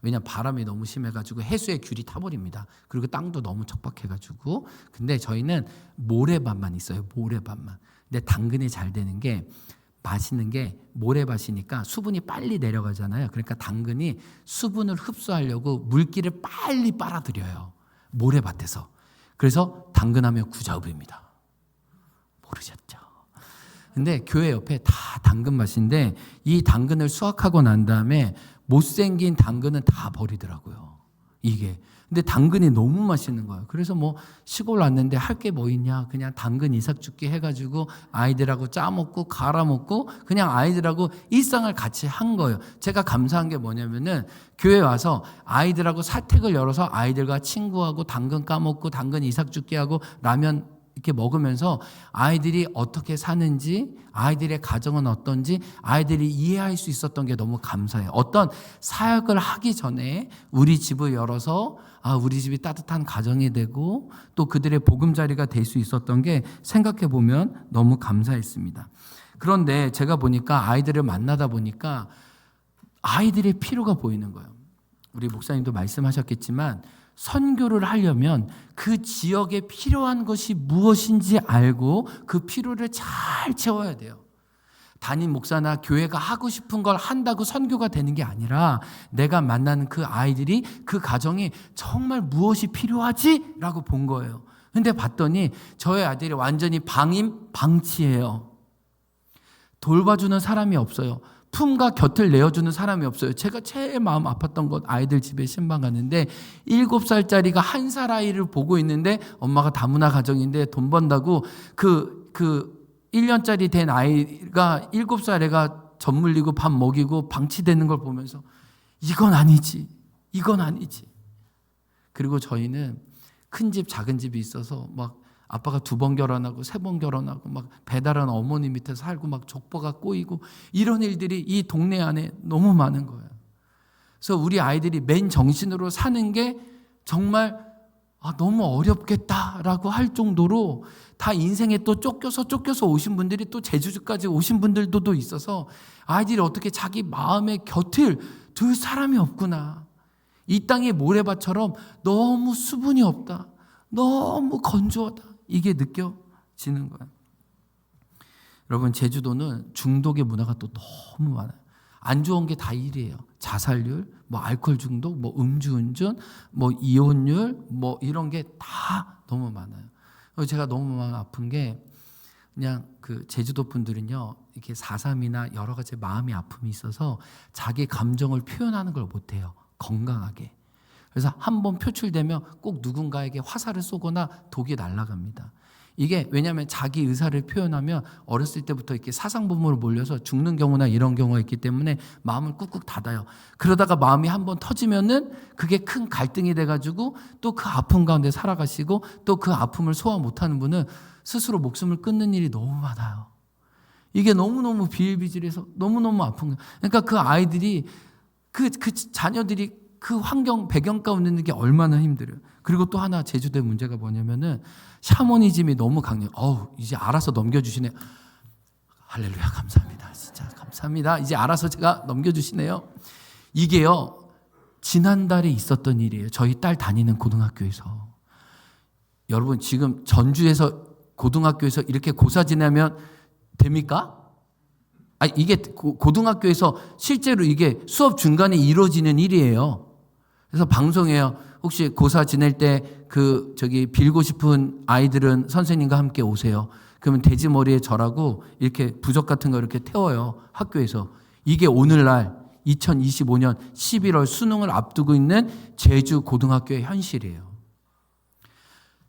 Speaker 1: 왜냐하면 바람이 너무 심해가지고 해수에 귤이 타버립니다. 그리고 땅도 너무 척박해가지고. 근데 저희는 모래밭만 있어요. 모래밭만. 근데 당근이 잘 되는 게 맛있는 게 모래밭이니까 수분이 빨리 내려가잖아요. 그러니까 당근이 수분을 흡수하려고 물기를 빨리 빨아들여요. 모래밭에서. 그래서 당근하면 구자읍입니다. 모르셨죠? 근데 교회 옆에 다 당근밭인데 이 당근을 수확하고 난 다음에 못생긴 당근은 다 버리더라고요. 이게. 근데 당근이 너무 맛있는 거예요. 그래서 뭐 시골 왔는데 할 게 뭐 있냐. 그냥 당근 이삭죽기 해가지고 아이들하고 짜먹고 갈아먹고 그냥 아이들하고 일상을 같이 한 거예요. 제가 감사한 게 뭐냐면은 교회 와서 아이들하고 사택을 열어서 아이들과 친구하고 당근 까먹고 당근 이삭죽기 하고 라면 이렇게 먹으면서 아이들이 어떻게 사는지 아이들의 가정은 어떤지 아이들이 이해할 수 있었던 게 너무 감사해요. 어떤 사역을 하기 전에 우리 집을 열어서 우리 집이 따뜻한 가정이 되고 또 그들의 보금자리가 될 수 있었던 게 생각해 보면 너무 감사했습니다. 그런데 제가 보니까 아이들을 만나다 보니까 아이들의 필요가 보이는 거예요. 우리 목사님도 말씀하셨겠지만 선교를 하려면 그 지역에 필요한 것이 무엇인지 알고 그 필요를 잘 채워야 돼요. 담임 목사나 교회가 하고 싶은 걸 한다고 선교가 되는 게 아니라 내가 만나는 그 아이들이 그 가정이 정말 무엇이 필요하지? 라고 본 거예요. 근데 봤더니 저희 아들이 완전히 방치예요. 돌봐주는 사람이 없어요. 품과 곁을 내어주는 사람이 없어요. 제가 제일 마음 아팠던 건 아이들 집에 신방 갔는데 7살짜리가 한 살 아이를 보고 있는데 엄마가 다문화 가정인데 돈 번다고 그 1년짜리 된 아이가 7살 애가 젖 물리고 밥 먹이고 방치되는 걸 보면서 이건 아니지. 이건 아니지. 그리고 저희는 큰 집 작은 집이 있어서 막 아빠가 2번 결혼하고 3번 결혼하고 막 배달한 어머니 밑에 살고 막 족보가 꼬이고 이런 일들이 이 동네 안에 너무 많은 거예요. 그래서 우리 아이들이 맨 정신으로 사는 게 정말 너무 어렵겠다라고 할 정도로 다 인생에 또 쫓겨서 오신 분들이 또 제주까지 오신 분들도 있어서 아이들이 어떻게 자기 마음의 곁을 둘 사람이 없구나. 이 땅의 모래밭처럼 너무 수분이 없다. 너무 건조하다. 이게 느껴지는 거예요. 여러분, 제주도는 중독의 문화가 또 너무 많아요. 안 좋은 게 다 1위에요. 자살률, 뭐 알코올 중독, 뭐 음주운전, 뭐 이혼율, 뭐 이런 게 다 너무 많아요. 그래서 제가 너무 마음 아픈 게 그냥 그 제주도 분들은요, 이렇게 4.3이나 여러 가지 마음의 아픔이 있어서 자기 감정을 표현하는 걸 못해요. 건강하게. 그래서 한번 표출되면 꼭 누군가에게 화살을 쏘거나 독이 날아갑니다. 이게 왜냐하면 자기 의사를 표현하면 어렸을 때부터 이렇게 사상부모로 몰려서 죽는 경우나 이런 경우가 있기 때문에 마음을 꾹꾹 닫아요. 그러다가 마음이 한번 터지면은 그게 큰 갈등이 돼가지고 또 그 아픔 가운데 살아가시고 또 그 아픔을 소화 못하는 분은 스스로 목숨을 끊는 일이 너무 많아요. 이게 너무너무 비일비재해서 너무너무 아픈 거예요. 그러니까 그 아이들이 그 자녀들이 그 환경 배경 가운데 있는 게 얼마나 힘들어요. 그리고 또 하나 제주도의 문제가 뭐냐면은 샤머니즘이 너무 강해요. 이제 알아서 넘겨주시네. 할렐루야, 감사합니다. 진짜 감사합니다. 이제 알아서 제가 넘겨주시네요. 이게요, 지난달에 있었던 일이에요. 저희 딸 다니는 고등학교에서. 여러분, 지금 전주에서 고등학교에서 이렇게 고사 지내면 됩니까? 이게 고등학교에서 실제로 이게 수업 중간에 이루어지는 일이에요. 그래서 방송에요. 혹시 고사 지낼 때 빌고 싶은 아이들은 선생님과 함께 오세요. 그러면 돼지머리에 절하고 이렇게 부적 같은 거 이렇게 태워요. 학교에서. 이게 오늘날 2025년 11월 수능을 앞두고 있는 제주 고등학교의 현실이에요.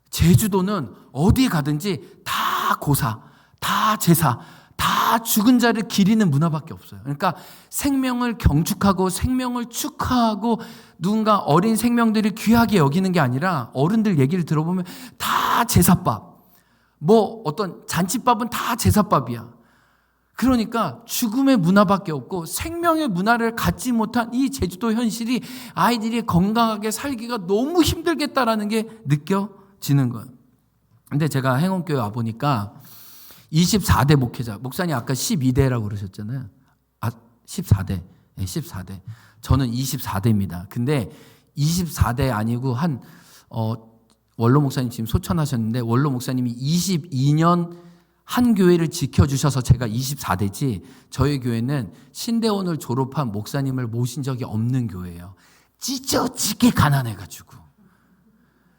Speaker 1: 제주도는 어디 가든지 다 고사, 다 제사, 다 죽은 자를 기리는 문화밖에 없어요. 그러니까 생명을 경축하고 생명을 축하하고 누군가 어린 생명들을 귀하게 여기는 게 아니라 어른들 얘기를 들어보면 다 제사밥, 뭐 어떤 잔치밥은 다 제사밥이야. 그러니까 죽음의 문화밖에 없고 생명의 문화를 갖지 못한 이 제주도 현실이 아이들이 건강하게 살기가 너무 힘들겠다라는 게 느껴지는 거예요. 근데 제가 행원교회 와보니까 24대 목회자, 목사님 아까 12대라고 그러셨잖아요. 14대. 네, 14대. 저는 24대입니다. 근데 24대 아니고 원로 목사님 지금 소천하셨는데 원로 목사님이 22년 한 교회를 지켜주셔서 제가 24대지 저희 교회는 신대원을 졸업한 목사님을 모신 적이 없는 교회예요. 찢어지게 가난해가지고.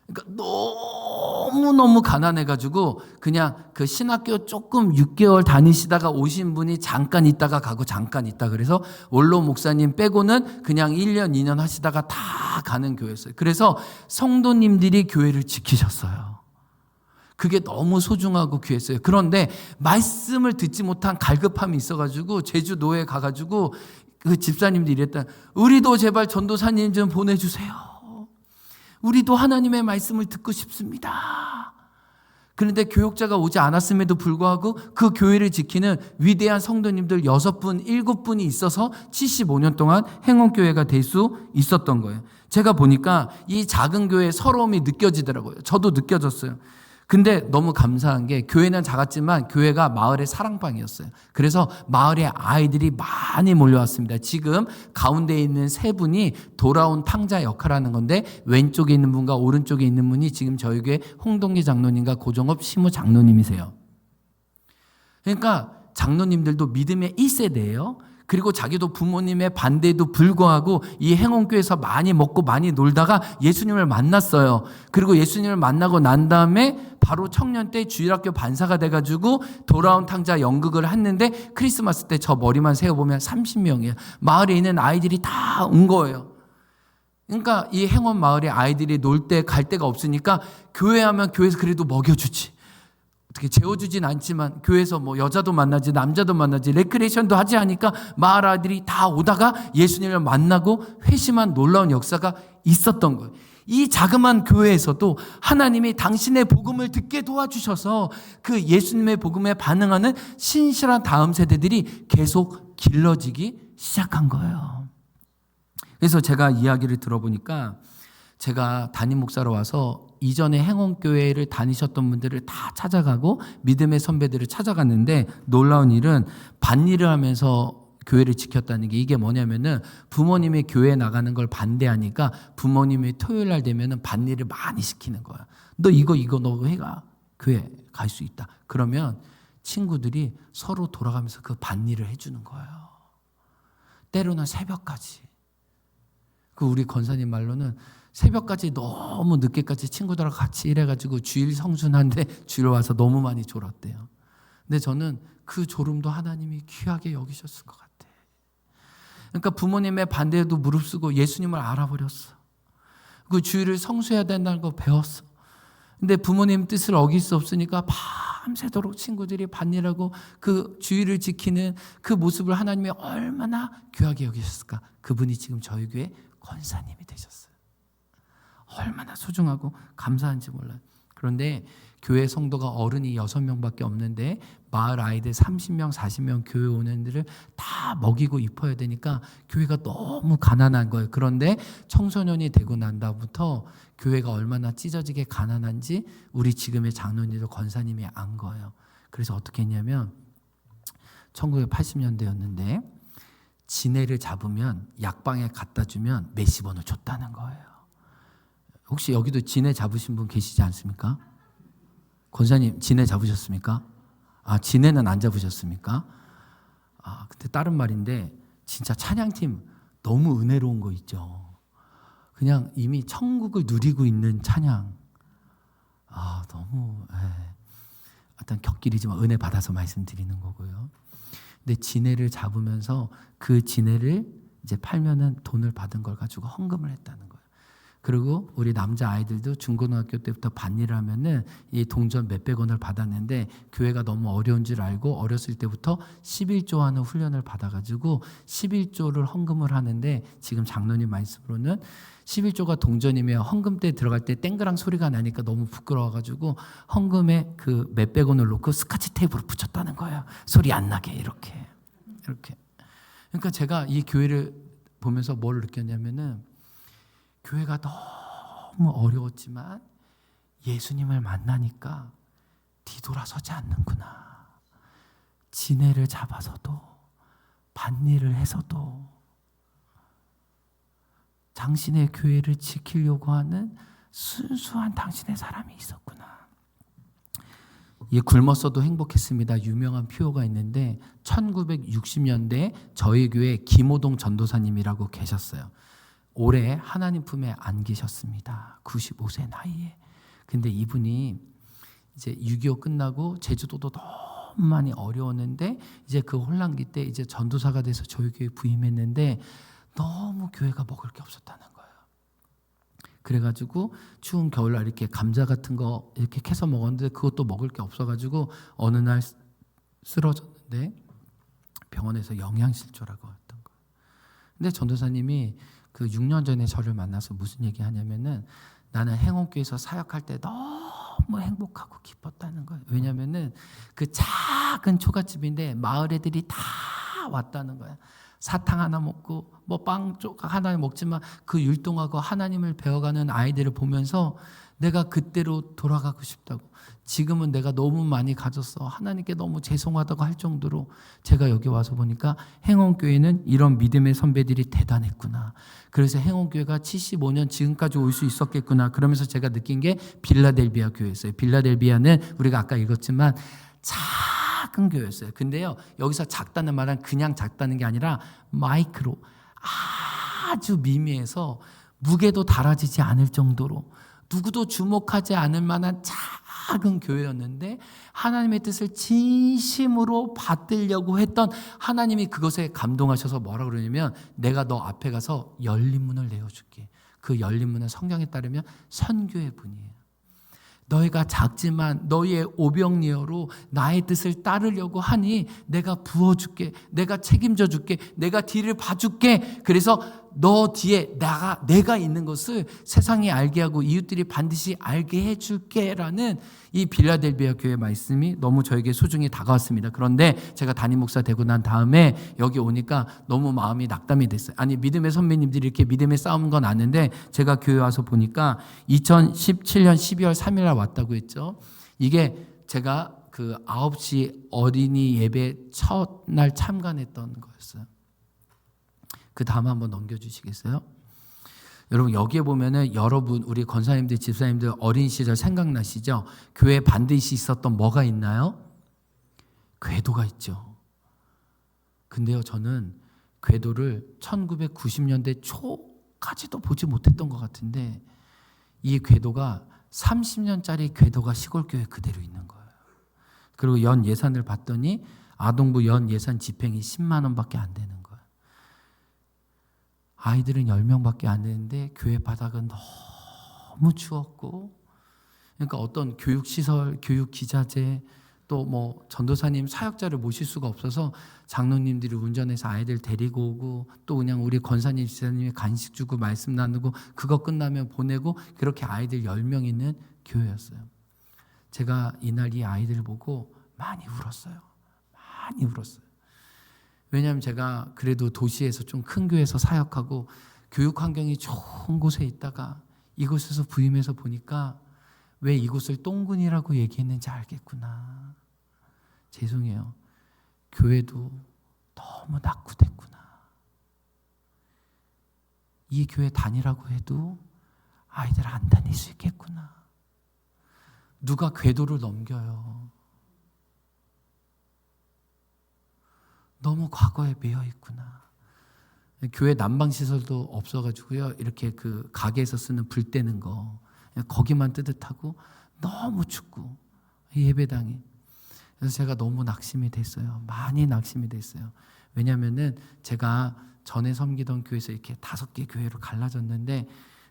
Speaker 1: 그러니까 너무너무 가난해가지고 그냥 그 신학교 조금 6개월 다니시다가 오신 분이 잠깐 있다가 가고 잠깐 있다. 그래서 원로 목사님 빼고는 그냥 1년, 2년 하시다가 다 가는 교회였어요. 그래서 성도님들이 교회를 지키셨어요. 그게 너무 소중하고 귀했어요. 그런데 말씀을 듣지 못한 갈급함이 있어가지고 제주도에 가가지고 그 집사님들이 이랬다. 우리도 제발 전도사님 좀 보내주세요. 우리도 하나님의 말씀을 듣고 싶습니다. 그런데 교역자가 오지 않았음에도 불구하고 그 교회를 지키는 위대한 성도님들 6분, 7분이 있어서 75년 동안 행원교회가 될 수 있었던 거예요. 제가 보니까 이 작은 교회의 서러움이 느껴지더라고요. 저도 느껴졌어요. 근데 너무 감사한 게 교회는 작았지만 교회가 마을의 사랑방이었어요. 그래서 마을에 아이들이 많이 몰려왔습니다. 지금 가운데 있는 3분이 돌아온 탕자 역할을 하는 건데 왼쪽에 있는 분과 오른쪽에 있는 분이 지금 저희 교회 홍동기 장로님과 고정업 시무 장로님이세요. 그러니까 장로님들도 믿음의 1세대예요. 그리고 자기도 부모님의 반대에도 불구하고 이 행원교회에서 많이 먹고 많이 놀다가 예수님을 만났어요. 그리고 예수님을 만나고 난 다음에 바로 청년 때 주일학교 반사가 돼가지고 돌아온 탕자 연극을 했는데 크리스마스 때 저 머리만 세어보면 30명이에요. 마을에 있는 아이들이 다 온 거예요. 그러니까 이 행원 마을에 아이들이 놀 때 갈 데가 없으니까 교회 하면 교회에서 그래도 먹여주지. 어떻게 재워주진 않지만 교회에서 뭐 여자도 만나지 남자도 만나지 레크레이션도 하지 않으니까 마을 아이들이 다 오다가 예수님을 만나고 회심한 놀라운 역사가 있었던 거예요. 이 자그마한 교회에서도 하나님이 당신의 복음을 듣게 도와주셔서 그 예수님의 복음에 반응하는 신실한 다음 세대들이 계속 길러지기 시작한 거예요. 그래서 제가 이야기를 들어보니까 제가 담임 목사로 와서 이전에 행원교회를 다니셨던 분들을 다 찾아가고 믿음의 선배들을 찾아갔는데 놀라운 일은 밭일을 하면서 교회를 지켰다는 게 이게 뭐냐면은 부모님이 교회에 나가는 걸 반대하니까 부모님이 토요일 날 되면은 밭일을 많이 시키는 거야. 너 이거 너 해가 교회 갈 수 있다. 그러면 친구들이 서로 돌아가면서 그 밭일을 해주는 거예요. 때로는 새벽까지. 그 우리 권사님 말로는 새벽까지 너무 늦게까지 친구들하고 같이 일해가지고 주일 성순한데 주일 와서 너무 많이 졸았대요. 근데 저는 그 졸음도 하나님이 귀하게 여기셨을 것 같아요. 그러니까 부모님의 반대에도 무릅쓰고 예수님을 알아버렸어. 그 주일을 성수해야 된다는 거 배웠어. 근데 부모님 뜻을 어길 수 없으니까 밤새도록 친구들이 밭일하고 그 주일을 지키는 그 모습을 하나님이 얼마나 귀하게 여기셨을까. 그분이 지금 저희 교회 권사님이 되셨어요. 얼마나 소중하고 감사한지 몰라요. 그런데 교회 성도가 어른이 6명밖에 없는데 마을 아이들 30명, 40명 교회 오는 애들을 다 먹이고 입혀야 되니까 교회가 너무 가난한 거예요. 그런데 청소년이 되고 난 다음부터 교회가 얼마나 찢어지게 가난한지 우리 지금의 장로님들 권사님이 안 거예요. 그래서 어떻게 했냐면 1980년대였는데 지네를 잡으면 약방에 갖다 주면 몇십 원을 줬다는 거예요. 혹시 여기도 지네 잡으신 분 계시지 않습니까? 권사님 지네 잡으셨습니까? 지네는 안 잡으셨습니까? 근데 다른 말인데 진짜 찬양팀 너무 은혜로운 거 있죠. 그냥 이미 천국을 누리고 있는 찬양. 너무 일단 곁길이지만 은혜 받아서 말씀드리는 거고요. 근데 지네를 잡으면서 그 지네를 이제 팔면은 돈을 받은 걸 가지고 헌금을 했다는 거예요. 그리고 우리 남자 아이들도 중고등학교 때부터 밭일을 하면은 이 동전 몇백 원을 받았는데 교회가 너무 어려운 줄 알고 어렸을 때부터 11조 하는 훈련을 받아가지고 11조를 헌금을 하는데 지금 장로님 말씀으로는 11조가 동전이면 헌금 때 들어갈 때 땡그랑 소리가 나니까 너무 부끄러워가지고 헌금에 그 몇백 원을 놓고 스카치 테이프로 붙였다는 거예요. 소리 안 나게 이렇게. 그러니까 제가 이 교회를 보면서 뭘 느꼈냐면은 교회가 너무 어려웠지만 예수님을 만나니까 뒤돌아서지 않는구나. 지네를 잡아서도 밭일을 해서도 당신의 교회를 지키려고 하는 순수한 당신의 사람이 있었구나. 이 굶었어도 행복했습니다. 유명한 표어가 있는데 1960년대 저희 교회 김호동 전도사님이라고 계셨어요. 올해 하나님 품에 안기셨습니다. 95세 나이에. 근데 이분이 이제 6.25 끝나고 제주도도 너무 많이 어려웠는데 이제 그 혼란기 때 이제 전도사가 돼서 저희 교회에 부임했는데 너무 교회가 먹을 게 없었다는 거예요. 그래가지고 추운 겨울날 이렇게 감자 같은 거 이렇게 캐서 먹었는데 그것도 먹을 게 없어가지고 어느 날 쓰러졌는데 병원에서 영양실조라고 했던 거예요. 근데 전도사님이 그 6년 전에 저를 만나서 무슨 얘기 하냐면은 나는 행원교회에서 사역할 때 너무 행복하고 기뻤다는 거예요. 왜냐면은 그 작은 초가집인데 마을 애들이 다 왔다는 거예요. 사탕 하나 먹고 뭐 빵 조각 하나 먹지만 그 율동하고 하나님을 배워가는 아이들을 보면서 내가 그때로 돌아가고 싶다고. 지금은 내가 너무 많이 가졌어. 하나님께 너무 죄송하다고 할 정도로 제가 여기 와서 보니까 행원교회는 이런 믿음의 선배들이 대단했구나. 그래서 행원교회가 75년 지금까지 올 수 있었겠구나. 그러면서 제가 느낀 게 빌라델비아 교회였어요. 빌라델비아는 우리가 아까 읽었지만 작은 교회였어요. 근데요, 여기서 작다는 말은 그냥 작다는 게 아니라 마이크로 아주 미미해서 무게도 달아지지 않을 정도로 누구도 주목하지 않을 만한 작은 교회였는데 하나님의 뜻을 진심으로 받들려고 했던 하나님이 그것에 감동하셔서 뭐라 그러냐면 내가 너 앞에 가서 열린 문을 내어줄게. 그 열린 문은 성경에 따르면 선교의 문이에요. 너희가 작지만 너희의 오병이어로 나의 뜻을 따르려고 하니 내가 부어줄게, 내가 책임져 줄게, 내가 뒤를 봐줄게. 그래서 너 뒤에 내가 있는 것을 세상이 알게 하고 이웃들이 반드시 알게 해줄게 라는 이 빌라델비아 교회 말씀이 너무 저에게 소중히 다가왔습니다. 그런데 제가 담임 목사 되고 난 다음에 여기 오니까 너무 마음이 낙담이 됐어요. 아니, 믿음의 선배님들이 이렇게 믿음의 싸움인 건 아는데 제가 교회 와서 보니까 2017년 12월 3일 날 왔다고 했죠. 이게 제가 그 9시 어린이 예배 첫날 참관했던 거였어요. 그 다음 한번 넘겨주시겠어요? 여러분, 여기에 보면은 여러분, 우리 권사님들, 집사님들 어린 시절 생각나시죠? 교회에 반드시 있었던 뭐가 있나요? 궤도가 있죠. 근데요, 저는 궤도를 1990년대 초까지도 보지 못했던 것 같은데 이 궤도가 30년짜리 궤도가 시골교회 그대로 있는 거예요. 그리고 연 예산을 봤더니 아동부 연 예산 집행이 10만 원밖에 안 되는 거예요. 아이들은 10명밖에 안 되는데 교회 바닥은 너무 추웠고, 그러니까 어떤 교육시설, 교육기자재, 또 뭐 전도사님 사역자를 모실 수가 없어서 장로님들이 운전해서 아이들 데리고 오고, 또 그냥 우리 권사님, 지사님이 간식 주고 말씀 나누고, 그거 끝나면 보내고, 그렇게 아이들 10명 있는 교회였어요. 제가 이날 이 아이들을 보고 많이 울었어요. 많이 울었어요. 왜냐하면 제가 그래도 도시에서 좀 큰 교회에서 사역하고 교육 환경이 좋은 곳에 있다가 이곳에서 부임해서 보니까 왜 이곳을 똥군이라고 얘기했는지 알겠구나. 죄송해요. 교회도 너무 낙후됐구나. 이 교회 다니라고 해도 아이들 안 다닐 수 있겠구나. 누가 궤도를 넘겨요. 너무 과거에 매여 있구나. 교회 난방시설도 없어가지고요, 이렇게 그 가게에서 쓰는 불 떼는 거, 거기만 뜨뜻하고 너무 춥고, 예배당이. 그래서 제가 너무 낙심이 됐어요. 많이 낙심이 됐어요. 왜냐면은 제가 전에 섬기던 교회에서 이렇게 5개 교회로 갈라졌는데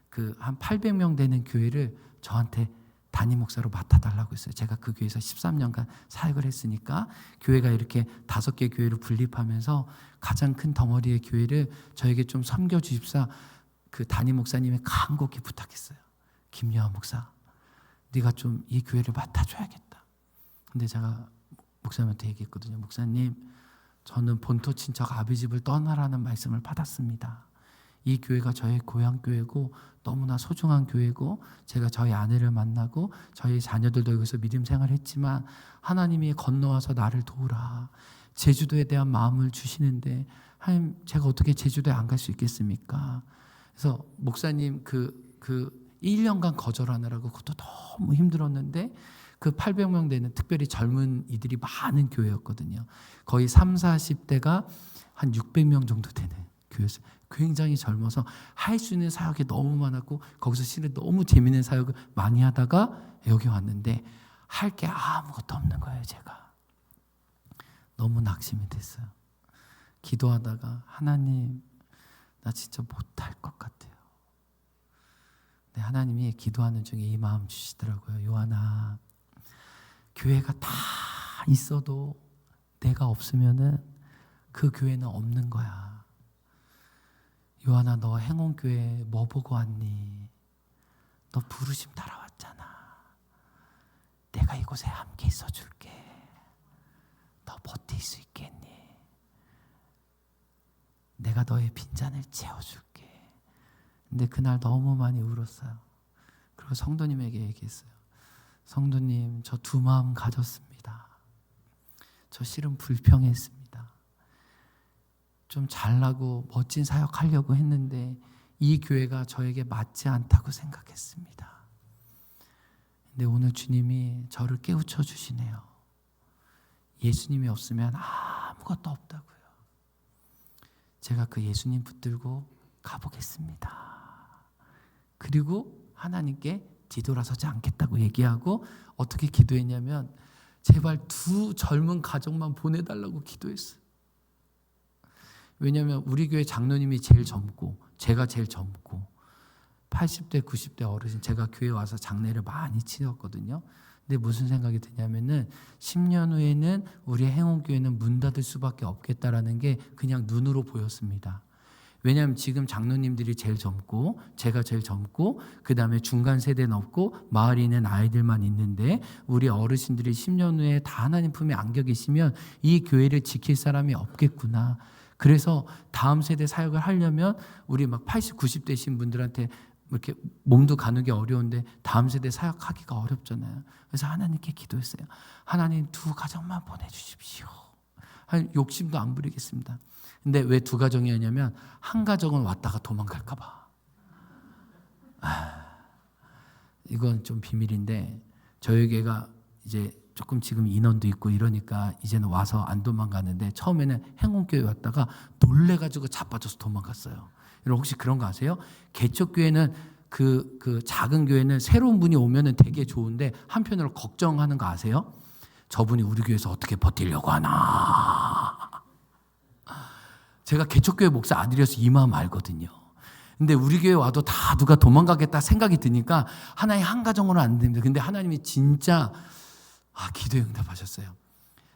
Speaker 1: 그 한 800명 되는 교회를 저한테 담임 목사로 맡아달라고 했어요. 제가 그 교회에서 13년간 사역을 했으니까 교회가 이렇게 5개 교회로 분립하면서 가장 큰 덩어리의 교회를 저에게 좀 섬겨주십사 그 담임 목사님이 간곡히 부탁했어요. 김여한 목사, 네가 좀 이 교회를 맡아줘야겠다. 근데 제가 목사님한테 얘기했거든요. 목사님, 저는 본토 친척 아비집을 떠나라는 말씀을 받았습니다. 이 교회가 저의 고향교회고 너무나 소중한 교회고, 제가 저희 아내를 만나고 저희 자녀들도 여기서 믿음 생활을 했지만 하나님이 건너와서 나를 도우라, 제주도에 대한 마음을 주시는데 하나님, 제가 어떻게 제주도에 안 갈 수 있겠습니까? 그래서 목사님 그 1년간 거절하느라고 그것도 너무 힘들었는데 그 800명 되는 특별히 젊은 이들이 많은 교회였거든요. 거의 30, 40대가 한 600명 정도 되는 교회였어요. 굉장히 젊어서 할 수 있는 사역이 너무 많았고 거기서 실은 너무 재미있는 사역을 많이 하다가 여기 왔는데 할 게 아무것도 없는 거예요. 제가 너무 낙심이 됐어요. 기도하다가 하나님, 나 진짜 못할 것 같아요. 근데 하나님이 기도하는 중에 이 마음 주시더라고요. 요한아, 교회가 다 있어도 내가 없으면은 그 교회는 없는 거야. 요한아, 너 행원교회 뭐 보고 왔니? 너 부르심 따라왔잖아. 내가 이곳에 함께 있어줄게. 너 버틸 수 있겠니? 내가 너의 빈잔을 채워줄게. 근데 그날 너무 많이 울었어요. 그리고 성도님에게 얘기했어요. 성도님, 저 두 마음 가졌습니다. 저 실은 불평했습니다. 좀 잘나고 멋진 사역하려고 했는데 이 교회가 저에게 맞지 않다고 생각했습니다. 근데 오늘 주님이 저를 깨우쳐 주시네요. 예수님이 없으면 아무것도 없다고요. 제가 그 예수님 붙들고 가보겠습니다. 그리고 하나님께 뒤돌아서지 않겠다고 얘기하고 어떻게 기도했냐면 제발 2 젊은 가정만 보내달라고 기도했어요. 왜냐하면 우리 교회 장로님이 제일 젊고 제가 제일 젊고 80대, 90대 어르신, 제가 교회 와서 장례를 많이 치렀거든요. 근데 무슨 생각이 드냐면은 10년 후에는 우리 행운교회는 문 닫을 수밖에 없겠다라는 게 그냥 눈으로 보였습니다. 왜냐하면 지금 장로님들이 제일 젊고 제가 제일 젊고 그 다음에 중간 세대는 없고 마을에 있는 아이들만 있는데 우리 어르신들이 10년 후에 다 하나님 품에 안겨 계시면 이 교회를 지킬 사람이 없겠구나. 그래서 다음 세대 사역을 하려면 우리 막 80, 90대신 분들한테 이렇게 몸도 가누기 어려운데 다음 세대 사역하기가 어렵잖아요. 그래서 하나님께 기도했어요. 하나님 2가정만 보내주십시오. 욕심도 안 부리겠습니다. 근데 왜 2가정이었냐면 한 가정은 왔다가 도망갈까 봐. 이건 좀 비밀인데 저희 교회가 이제 조금 지금 인원도 있고 이러니까 이제는 와서 안 도망가는데 처음에는 행운교회 왔다가 놀래가지고 자빠져서 도망갔어요. 여러분 혹시 그런 거 아세요? 개척교회는 그 작은 교회는 새로운 분이 오면은 되게 좋은데 한편으로 걱정하는 거 아세요? 저분이 우리 교회에서 어떻게 버티려고 하나. 제가 개척교회 목사 아들이어서 이 마음 알거든요. 근데 우리 교회 와도 다 누가 도망가겠다 생각이 드니까 하나님 한 가정으로는 안 됩니다. 근데 하나님이 진짜 기도에 응답하셨어요.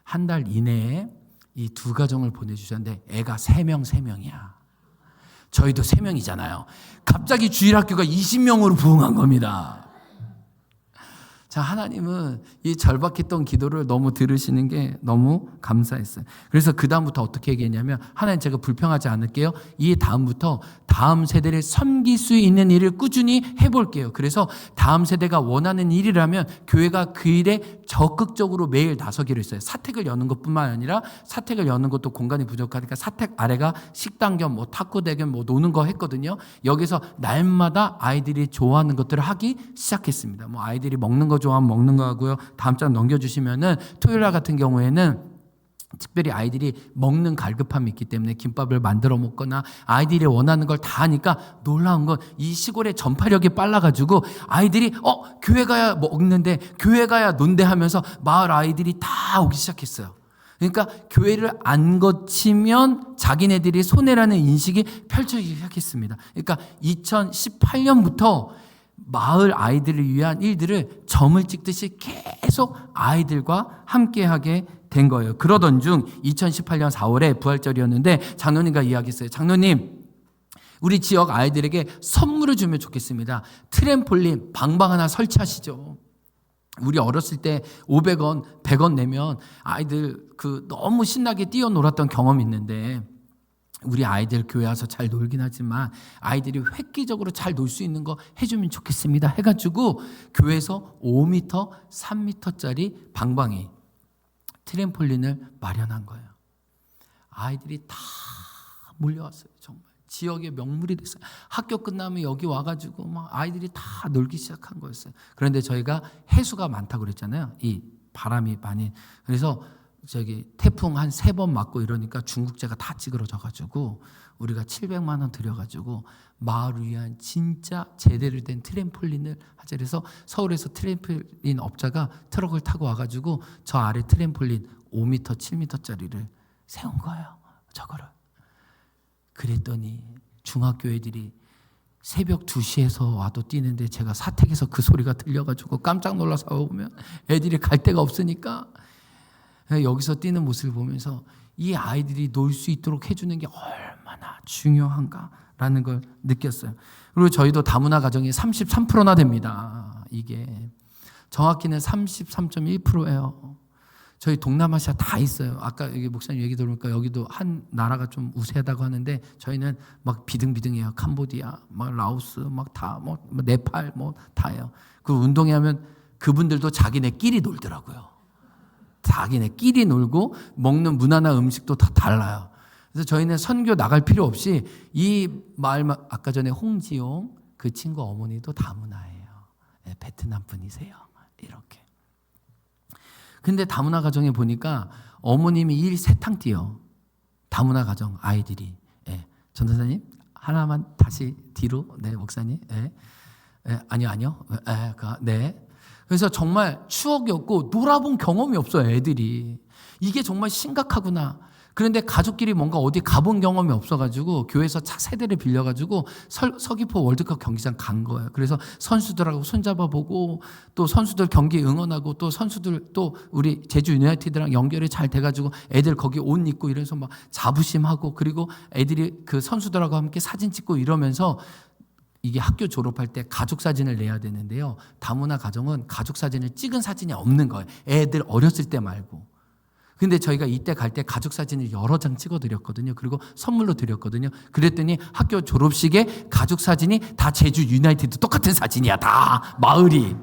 Speaker 1: 한 달 이내에 이 2가정을 보내주셨는데 애가 3명이야. 저희도 3명이잖아요. 갑자기 주일학교가 20명으로 부흥한 겁니다. 자, 하나님은 이 절박했던 기도를 너무 들으시는 게 너무 감사했어요. 그래서 그 다음부터 어떻게 얘기했냐면 하나님 제가 불평하지 않을게요. 이 다음부터 다음 세대를 섬길 수 있는 일을 꾸준히 해볼게요. 그래서 다음 세대가 원하는 일이라면 교회가 그 일에 적극적으로 매일 나서기로 했어요. 사택을 여는 것뿐만 아니라 사택을 여는 것도 공간이 부족하니까 사택 아래가 식당 겸 탁구대 겸 노는 거 했거든요. 여기서 날마다 아이들이 좋아하는 것들을 하기 시작했습니다. 아이들이 먹는 거 좋아하면 먹는 거 하고요. 다음 장 넘겨주시면은 토요일 날 같은 경우에는 특별히 아이들이 먹는 갈급함이 있기 때문에 김밥을 만들어 먹거나 아이들이 원하는 걸 다 하니까 놀라운 건 이 시골의 전파력이 빨라가지고 아이들이 교회 가야 먹는데 교회 가야 논대 하면서 마을 아이들이 다 오기 시작했어요. 그러니까 교회를 안 거치면 자기네들이 손해라는 인식이 펼쳐지기 시작했습니다. 그러니까 2018년부터 마을 아이들을 위한 일들을 점을 찍듯이 계속 아이들과 함께하게 된 거예요. 그러던 중 2018년 4월에 부활절이었는데 장로님과 이야기했어요. 장로님, 우리 지역 아이들에게 선물을 주면 좋겠습니다. 트램폴린 방방 하나 설치하시죠. 우리 어렸을 때 500원, 100원 내면 아이들 너무 신나게 뛰어놀았던 경험이 있는데 우리 아이들 교회 와서 잘 놀긴 하지만 아이들이 획기적으로 잘 놀 수 있는 거 해주면 좋겠습니다 해가지고 교회에서 5m, 3m짜리 방방이 트램폴린을 마련한 거예요. 아이들이 다 몰려왔어요. 정말 지역의 명물이 됐어요. 학교 끝나면 여기 와가지고 막 아이들이 다 놀기 시작한 거였어요. 그런데 저희가 해수가 많다고 그랬잖아요. 이 바람이 많이. 그래서 태풍 한 3번 맞고 이러니까 중국제가 다 찌그러져가지고 우리가 700만 원 들여가지고 마을을 위한 진짜 제대로 된 트램폴린을 하자. 그래서 서울에서 트램폴린 업자가 트럭을 타고 와가지고 저 아래 트램폴린 5m, 7m짜리를 세운 거예요. 저거를. 그랬더니 중학교 애들이 새벽 2시에서 와도 뛰는데 제가 사택에서 그 소리가 들려가지고 깜짝 놀라서 오면 애들이 갈 데가 없으니까 여기서 뛰는 모습을 보면서 이 아이들이 놀 수 있도록 해주는 게 얼마나 중요한가라는 걸 느꼈어요. 그리고 저희도 다문화 가정이 33%나 됩니다. 이게 정확히는 33.1%예요. 저희 동남아시아 다 있어요. 아까 여기 목사님 얘기 들으니까 여기도 한 나라가 좀 우세하다고 하는데 저희는 막 비등비등해요. 캄보디아, 막 라오스, 막 다, 네팔, 다예요. 그 운동회 하면 그분들도 자기네끼리 놀더라고요. 자기네끼리 놀고 먹는 문화나 음식도 다 달라요. 그래서 저희는 선교 나갈 필요 없이 이 마을, 아까 전에 홍지용 그 친구 어머니도 다문화예요. 네, 베트남 분이세요. 이렇게. 근데 다문화 가정에 보니까 어머님이 일 세탕 뛰어. 다문화 가정 아이들이. 예. 전도사님 하나만 다시 뒤로. 네, 목사님. 예. 예. 아니요. 예. 네. 그래서 정말 추억이 없고 놀아본 경험이 없어요, 애들이. 이게 정말 심각하구나. 그런데 가족끼리 뭔가 어디 가본 경험이 없어가지고 교회에서 차 세대를 빌려가지고 서귀포 월드컵 경기장 간 거예요. 그래서 선수들하고 손잡아보고 또 선수들 경기 응원하고 또 선수들 또 우리 제주 유나이티드랑 연결이 잘 돼가지고 애들 거기 옷 입고 이래서 막 자부심하고 그리고 애들이 그 선수들하고 함께 사진 찍고 이러면서 이게 학교 졸업할 때 가족 사진을 내야 되는데요. 다문화 가정은 가족 사진을 찍은 사진이 없는 거예요. 애들 어렸을 때 말고. 근데 저희가 이때 갈 때 가족 사진을 여러 장 찍어드렸거든요. 그리고 선물로 드렸거든요. 그랬더니 학교 졸업식에 가족 사진이 다 제주 유나이티드 똑같은 사진이야. 다 마을이.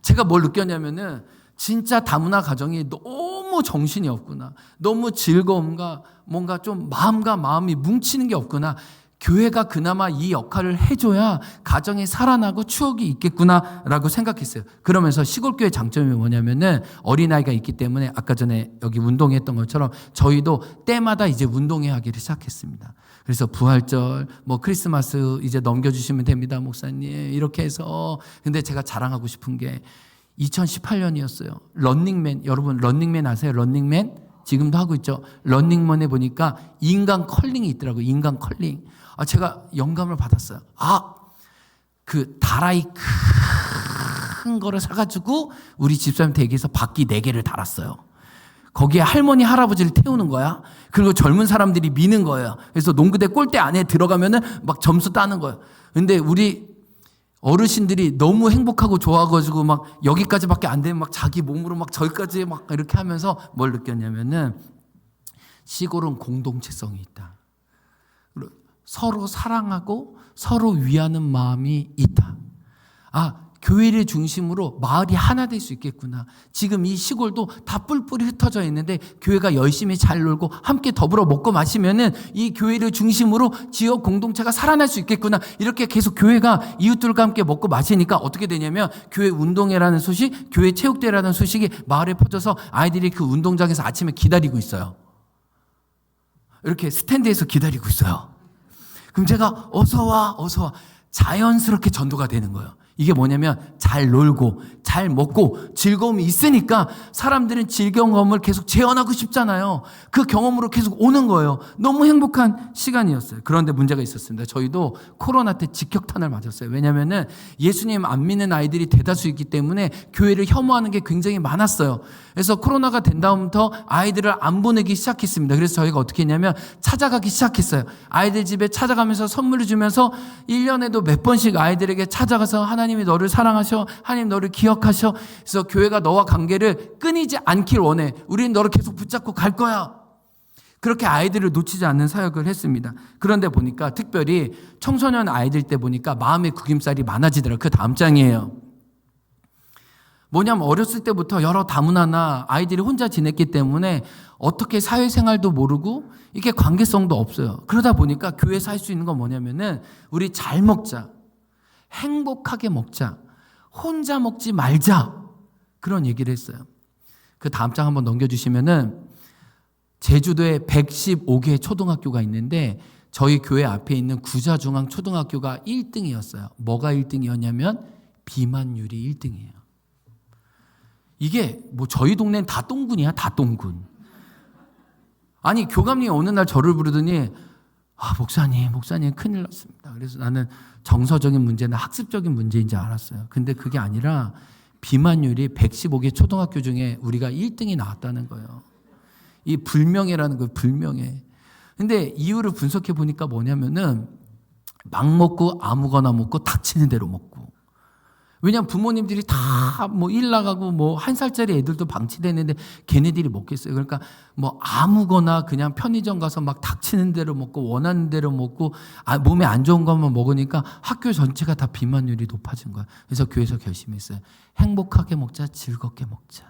Speaker 1: 제가 뭘 느꼈냐면은 진짜 다문화 가정이 너무 정신이 없구나. 너무 즐거움과 뭔가 좀 마음과 마음이 뭉치는 게 없구나. 교회가 그나마 이 역할을 해줘야 가정이 살아나고 추억이 있겠구나라고 생각했어요. 그러면서 시골교회 장점이 뭐냐면은 어린아이가 있기 때문에 아까 전에 여기 운동했던 것처럼 저희도 때마다 이제 운동회 하기를 시작했습니다. 그래서 부활절, 뭐 크리스마스 이제 넘겨주시면 됩니다, 목사님. 이렇게 해서. 근데 제가 자랑하고 싶은 게 2018년이었어요. 런닝맨, 여러분 런닝맨 아세요? 런닝맨? 지금도 하고 있죠. 런닝맨에 보니까 인간 컬링이 있더라고요. 인간 컬링. 제가 영감을 받았어요. 그 다라이 큰 거를 사가지고 우리 집사님 댁에서 바퀴 4개를 달았어요. 거기에 할머니 할아버지를 태우는 거야. 그리고 젊은 사람들이 미는 거예요. 그래서 농구대 골대 안에 들어가면은 막 점수 따는 거예요. 근데 우리 어르신들이 너무 행복하고 좋아가지고 막 여기까지밖에 안 되면 막 자기 몸으로 막 저기까지 막 이렇게 하면서 뭘 느꼈냐면은 시골은 공동체성이 있다. 서로 사랑하고 서로 위하는 마음이 있다. 교회를 중심으로 마을이 하나 될 수 있겠구나. 지금 이 시골도 다 뿔뿔이 흩어져 있는데 교회가 열심히 잘 놀고 함께 더불어 먹고 마시면은 이 교회를 중심으로 지역 공동체가 살아날 수 있겠구나. 이렇게 계속 교회가 이웃들과 함께 먹고 마시니까 어떻게 되냐면 교회 운동회라는 소식, 교회 체육대회라는 소식이 마을에 퍼져서 아이들이 그 운동장에서 아침에 기다리고 있어요. 이렇게 스탠드에서 기다리고 있어요. 그럼 제가 어서 와. 자연스럽게 전도가 되는 거예요. 이게 뭐냐면 잘 놀고 잘 먹고 즐거움이 있으니까 사람들은 즐거움을 계속 재현하고 싶잖아요. 그 경험으로 계속 오는 거예요. 너무 행복한 시간이었어요. 그런데 문제가 있었습니다. 저희도 코로나 때 직격탄을 맞았어요. 왜냐하면 예수님 안 믿는 아이들이 대다수 있기 때문에 교회를 혐오하는 게 굉장히 많았어요. 그래서 코로나가 된 다음부터 아이들을 안 보내기 시작했습니다. 그래서 저희가 어떻게 했냐면 찾아가기 시작했어요. 아이들 집에 찾아가면서 선물을 주면서 1년에도 몇 번씩 아이들에게 찾아가서 하나님이 너를 사랑하셔, 하나님 너를 기억하셔. 그래서 교회가 너와 관계를 끊이지 않길 원해. 우리는 너를 계속 붙잡고 갈 거야. 그렇게 아이들을 놓치지 않는 사역을 했습니다. 그런데 보니까 특별히 청소년 아이들 때 보니까 마음의 구김살이 많아지더라고요. 그 다음 장이에요. 뭐냐면 어렸을 때부터 여러 다문화나 아이들이 혼자 지냈기 때문에 어떻게 사회생활도 모르고 이게 관계성도 없어요. 그러다 보니까 교회에서 할 수 있는 건 뭐냐면은 우리 잘 먹자, 행복하게 먹자, 혼자 먹지 말자, 그런 얘기를 했어요. 그 다음 장 한번 넘겨주시면은 제주도에 115개 초등학교가 있는데 저희 교회 앞에 있는 구자중앙초등학교가 1등이었어요. 뭐가 1등이었냐면 비만율이 1등이에요. 이게 뭐 저희 동네는 다 똥군이야, 다 똥군. 아니 교감님이 어느 날 저를 부르더니 목사님 큰일 났습니다. 그래서 나는 정서적인 문제나 학습적인 문제인 줄 알았어요. 근데 그게 아니라 비만율이 115개 초등학교 중에 우리가 1등이 나왔다는 거예요. 이 불명예라는 거예요, 불명예. 근데 이유를 분석해 보니까 뭐냐면은 막 먹고 아무거나 먹고 닥치는 대로 먹고. 왜냐면 부모님들이 다 뭐 일 나가고 뭐 1살짜리 애들도 방치되는데 걔네들이 먹겠어요. 그러니까 뭐 아무거나 그냥 편의점 가서 막 닥치는 대로 먹고 원하는 대로 먹고 몸에 안 좋은 것만 먹으니까 학교 전체가 다 비만율이 높아진 거야. 그래서 교회에서 결심했어요. 행복하게 먹자, 즐겁게 먹자.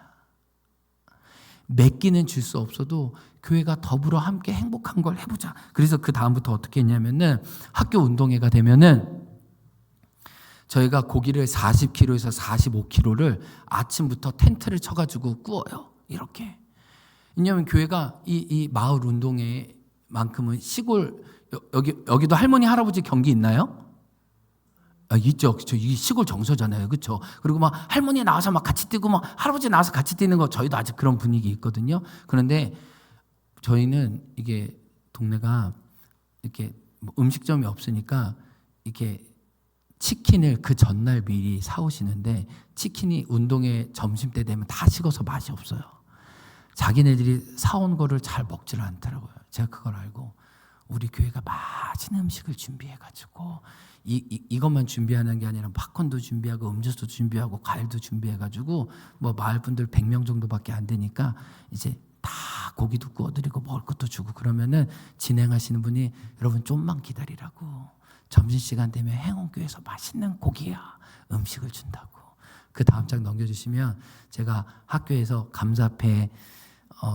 Speaker 1: 몇 끼는 줄 수 없어도 교회가 더불어 함께 행복한 걸 해보자. 그래서 그 다음부터 어떻게 했냐면은 학교 운동회가 되면은 저희가 고기를 40kg에서 45kg를 아침부터 텐트를 쳐가지고 구워요. 이렇게. 왜냐하면 교회가 이 마을 운동회만큼은 시골, 여기도 할머니 할아버지 경기 있나요? 있죠. 그쵸. 이 시골 정서잖아요. 그쵸. 그리고 막 할머니 나와서 막 같이 뛰고 막 할아버지 나와서 같이 뛰는 거 저희도 아직 그런 분위기 있거든요. 그런데 저희는 이게 동네가 이렇게 뭐 음식점이 없으니까 이렇게 치킨을 그 전날 미리 사오시는데 치킨이 운동회 점심때 되면 다 식어서 맛이 없어요. 자기네들이 사온 거를 잘 먹지를 않더라고요. 제가 그걸 알고 우리 교회가 맛있는 음식을 준비해가지고 이것만 준비하는 게 아니라 팝콘도 준비하고 음료수도 준비하고 과일도 준비해가지고 뭐 마을 분들 100명 정도밖에 안 되니까 이제 다 고기도 구워드리고 먹을 것도 주고 그러면은 진행하시는 분이 여러분 좀만 기다리라고 점심시간 되면 행운교회에서 맛있는 고기야 음식을 준다고. 그 다음 장 넘겨주시면 제가 학교에서 감사패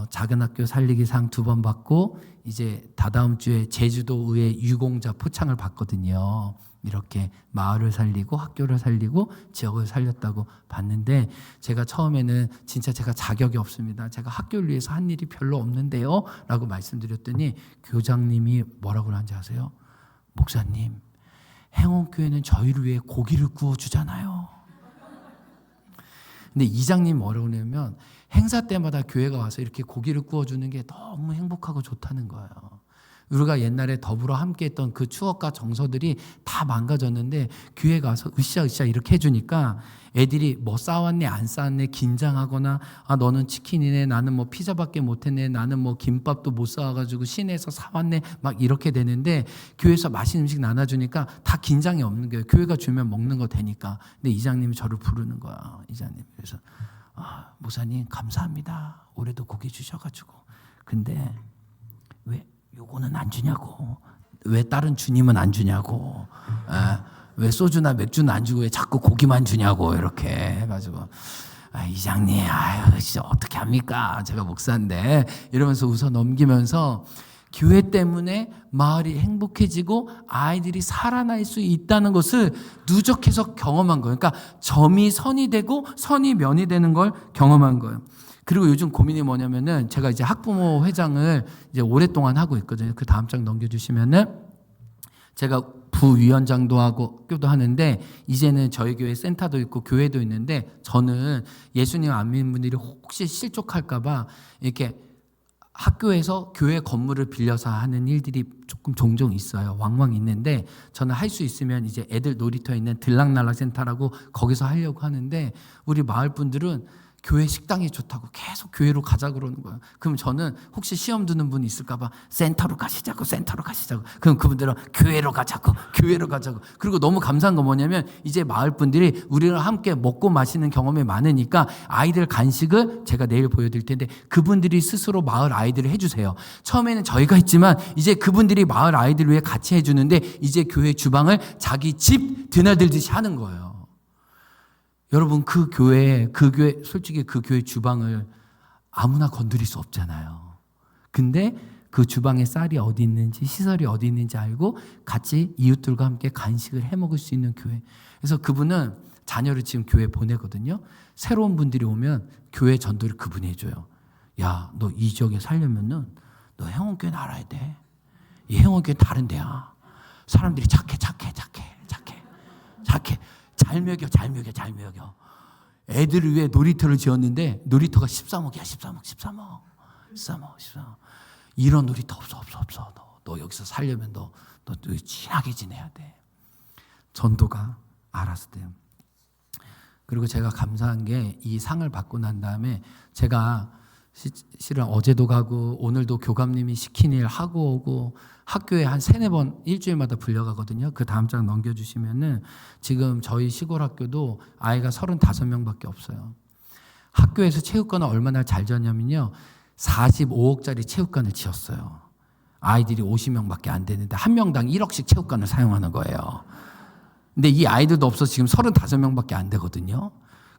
Speaker 1: 작은 학교 살리기 상 2번 받고 이제 다다음 주에 제주도의회 유공자 포창을 받거든요. 이렇게 마을을 살리고 학교를 살리고 지역을 살렸다고 봤는데 제가 처음에는 진짜 제가 자격이 없습니다. 제가 학교를 위해서 한 일이 별로 없는데요 라고 말씀드렸더니 교장님이 뭐라고 하는지 아세요? 목사님, 행원교회는 저희를 위해 고기를 구워주잖아요. 근데 이장님 뭐라고 하냐면 행사 때마다 교회가 와서 이렇게 고기를 구워주는 게 너무 행복하고 좋다는 거예요. 우리가 옛날에 더불어 함께했던 그 추억과 정서들이 다 망가졌는데 교회 가서 으쌰으쌰 이렇게 해주니까 애들이 뭐 싸웠네 안 싸웠네 긴장하거나 아 너는 치킨이네 나는 뭐 피자밖에 못했네 나는 뭐 김밥도 못 싸와가지고 시내에서 사왔네 막 이렇게 되는데 교회에서 맛있는 음식 나눠주니까 다 긴장이 없는 거예요. 교회가 주면 먹는 거 되니까. 근데 이장님이 저를 부르는 거야. 이장님. 그래서 목사님 감사합니다. 올해도 고기 주셔가지고. 근데 왜 요거는 안 주냐고. 왜 다른 주님은 안 주냐고. 왜 소주나 맥주는 안 주고 왜 자꾸 고기만 주냐고 이렇게 해가지고 이장님 진짜 어떻게 합니까? 제가 목사인데 이러면서 웃어 넘기면서 교회 때문에 마을이 행복해지고 아이들이 살아날 수 있다는 것을 누적해서 경험한 거예요. 그러니까 점이 선이 되고 선이 면이 되는 걸 경험한 거예요. 그리고 요즘 고민이 뭐냐면은 제가 이제 학부모 회장을 이제 오랫동안 하고 있거든요. 그 다음 장 넘겨주시면은 제가 부위원장도 하고 학교도 하는데 이제는 저희 교회 센터도 있고 교회도 있는데 저는 예수님 안 믿는 분들이 혹시 실족할까봐 이렇게 학교에서 교회 건물을 빌려서 하는 일들이 조금 종종 있어요. 왕왕 있는데 저는 할 수 있으면 이제 애들 놀이터에 있는 들락날락센터라고 거기서 하려고 하는데 우리 마을 분들은 교회 식당이 좋다고 계속 교회로 가자 그러는 거예요. 그럼 저는 혹시 시험 드는 분이 있을까 봐 센터로 가시자고. 그럼 그분들은 교회로 가자고. 그리고 너무 감사한 건 뭐냐면 이제 마을 분들이 우리랑 함께 먹고 마시는 경험이 많으니까 아이들 간식을 제가 내일 보여드릴 텐데 그분들이 스스로 마을 아이들을 해주세요. 처음에는 저희가 했지만 이제 그분들이 마을 아이들을 위해 같이 해주는데 이제 교회 주방을 자기 집 드나들듯이 하는 거예요. 여러분 그 교회 솔직히 그 교회 주방을 아무나 건드릴 수 없잖아요. 근데 그 주방에 쌀이 어디 있는지 시설이 어디 있는지 알고 같이 이웃들과 함께 간식을 해 먹을 수 있는 교회. 그래서 그분은 자녀를 지금 교회 보내거든요. 새로운 분들이 오면 교회 전도를 그분이 해줘요. 야, 너 이 지역에 살려면은 너 행원교회는 알아야 돼. 이 행원교회는 다른 데야. 사람들이 착해. 잘 먹여. 애들을 위해 놀이터를 지었는데 놀이터가 13억이야. 13억. 이런 놀이터 없어. 너 여기서 살려면 너 친하게 지내야 돼. 전도가 알아서 돼요. 그리고 제가 감사한 게 이 상을 받고 난 다음에 제가 실은 어제도 가고 오늘도 교감님이 시킨 일 하고 오고 학교에 한 3-4번 일주일마다 불려가거든요. 그 다음 장 넘겨주시면은 지금 저희 시골 학교도 아이가 35명밖에 없어요. 학교에서 체육관을 얼마나 잘 지었냐면요. 45억짜리 체육관을 지었어요. 아이들이 50명밖에 안 되는데 한 명당 1억씩 체육관을 사용하는 거예요. 근데 이 아이들도 없어서 지금 35명밖에 안 되거든요.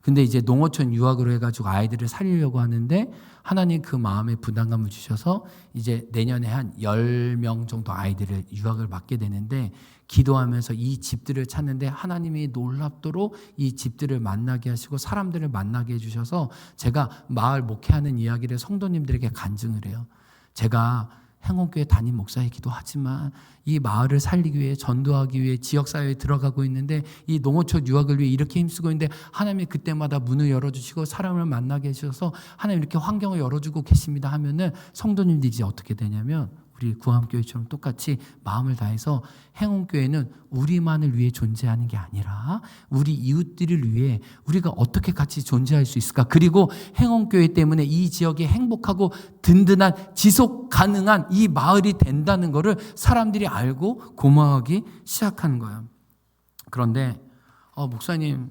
Speaker 1: 근데 이제 농어촌 유학으로 해가지고 아이들을 살리려고 하는데 하나님 그 마음에 부담감을 주셔서 이제 내년에 한 10명 정도 아이들을 유학을 맡게 되는데 기도하면서 이 집들을 찾는데 하나님이 놀랍도록 이 집들을 만나게 하시고 사람들을 만나게 해주셔서 제가 마을 목회하는 이야기를 성도님들에게 간증을 해요. 제가 행원교회 담임 목사이기도 하지만 이 마을을 살리기 위해 전도하기 위해 지역사회에 들어가고 있는데 이 농어촌 유학을 위해 이렇게 힘쓰고 있는데 하나님이 그때마다 문을 열어주시고 사람을 만나게 해주셔서 하나님 이렇게 환경을 열어주고 계십니다 하면은 성도님들이 이제 어떻게 되냐면 우리 구암교회처럼 똑같이 마음을 다해서 행운교회는 우리만을 위해 존재하는 게 아니라 우리 이웃들을 위해 우리가 어떻게 같이 존재할 수 있을까? 그리고 행운교회 때문에 이 지역이 행복하고 든든한 지속 가능한 이 마을이 된다는 것을 사람들이 알고 고마워하기 시작하는 거예요. 그런데 목사님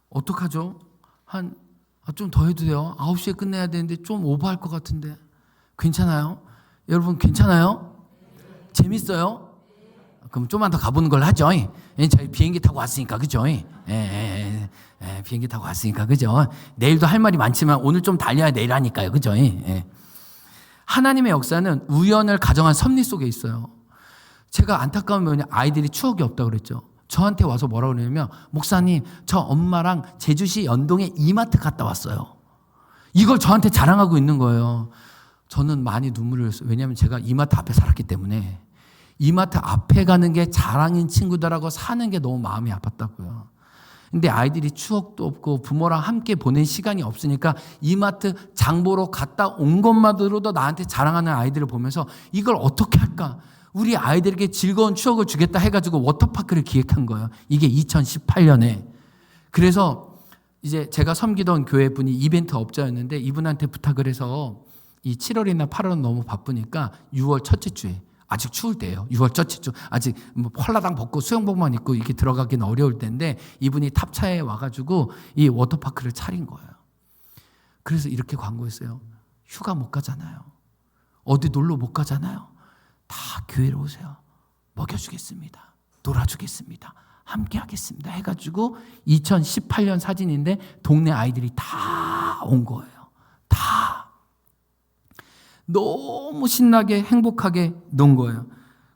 Speaker 1: 어떡하죠? 좀 더 해도 돼요? 9시에 끝내야 되는데 좀 오버할 것 같은데 괜찮아요? 여러분 괜찮아요? 재밌어요? 그럼 좀만 더 가보는 걸 하죠. 저희 비행기 타고 왔으니까 그죠? 비행기 타고 왔으니까 그죠? 내일도 할 말이 많지만 오늘 좀 달려야 내일 하니까요. 그죠? 하나님의 역사는 우연을 가정한 섭리 속에 있어요. 제가 안타까운 면이 아이들이 추억이 없다고 그랬죠. 저한테 와서 뭐라고 그러냐면 목사님 저 엄마랑 제주시 연동에 이마트 갔다 왔어요. 이걸 저한테 자랑하고 있는 거예요. 저는 많이 눈물을 흘렸어요. 왜냐하면 제가 이마트 앞에 살았기 때문에 이마트 앞에 가는 게 자랑인 친구들하고 사는 게 너무 마음이 아팠다고요. 근데 아이들이 추억도 없고 부모랑 함께 보낸 시간이 없으니까 이마트 장보러 갔다 온 것만으로도 나한테 자랑하는 아이들을 보면서 이걸 어떻게 할까? 우리 아이들에게 즐거운 추억을 주겠다 해가지고 워터파크를 기획한 거예요. 이게 2018년에. 그래서 이제 제가 섬기던 교회분이 이벤트 업자였는데 이분한테 부탁을 해서 이 7월이나 8월은 너무 바쁘니까 6월 첫째 주에 아직 추울 때예요. 6월 첫째 주 아직 펄라당 벗고 수영복만 입고 이렇게 들어가기는 어려울 때인데 이분이 탑차에 와가지고 이 워터파크를 차린 거예요. 그래서 이렇게 광고했어요. 휴가 못 가잖아요. 어디 놀러 못 가잖아요. 다 교회로 오세요. 먹여주겠습니다. 놀아주겠습니다. 함께 하겠습니다. 해가지고 2018년 사진인데 동네 아이들이 다 온 거예요. 다. 너무 신나게 행복하게 논 거예요.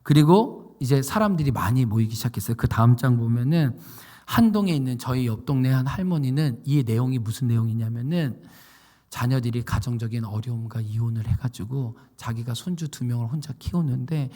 Speaker 1: 그리고 이제 사람들이 많이 모이기 시작했어요. 그 다음 장 보면은 한동에 있는 저희 옆 동네 한 할머니는 이 내용이 무슨 내용이냐면은 자녀들이 가정적인 어려움과 이혼을 해가지고 자기가 손주 2명을 혼자 키우는데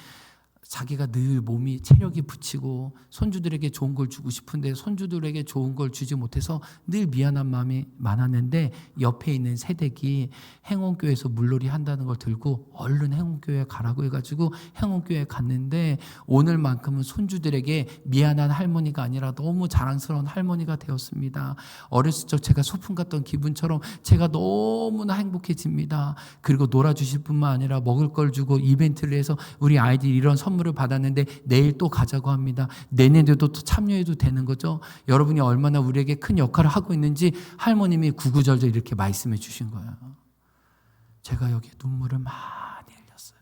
Speaker 1: 자기가 늘 몸이 체력이 붙이고 손주들에게 좋은 걸 주고 싶은데 손주들에게 좋은 걸 주지 못해서 늘 미안한 마음이 많았는데 옆에 있는 새댁이 행원교회에서 물놀이 한다는 걸 들고 얼른 행원교회 가라고 해가지고 행원교회 갔는데 오늘만큼은 손주들에게 미안한 할머니가 아니라 너무 자랑스러운 할머니가 되었습니다. 어렸을 적 제가 소풍 갔던 기분처럼 제가 너무나 행복해집니다. 그리고 놀아주실 뿐만 아니라 먹을 걸 주고 이벤트를 해서 우리 아이들이 이런 선물을 받았는데 내일 또 가자고 합니다. 내년에도 또 참여해도 되는 거죠. 여러분이 얼마나 우리에게 큰 역할을 하고 있는지 할머님이 구구절절 이렇게 말씀해 주신 거예요. 제가 여기에 눈물을 많이 흘렸어요.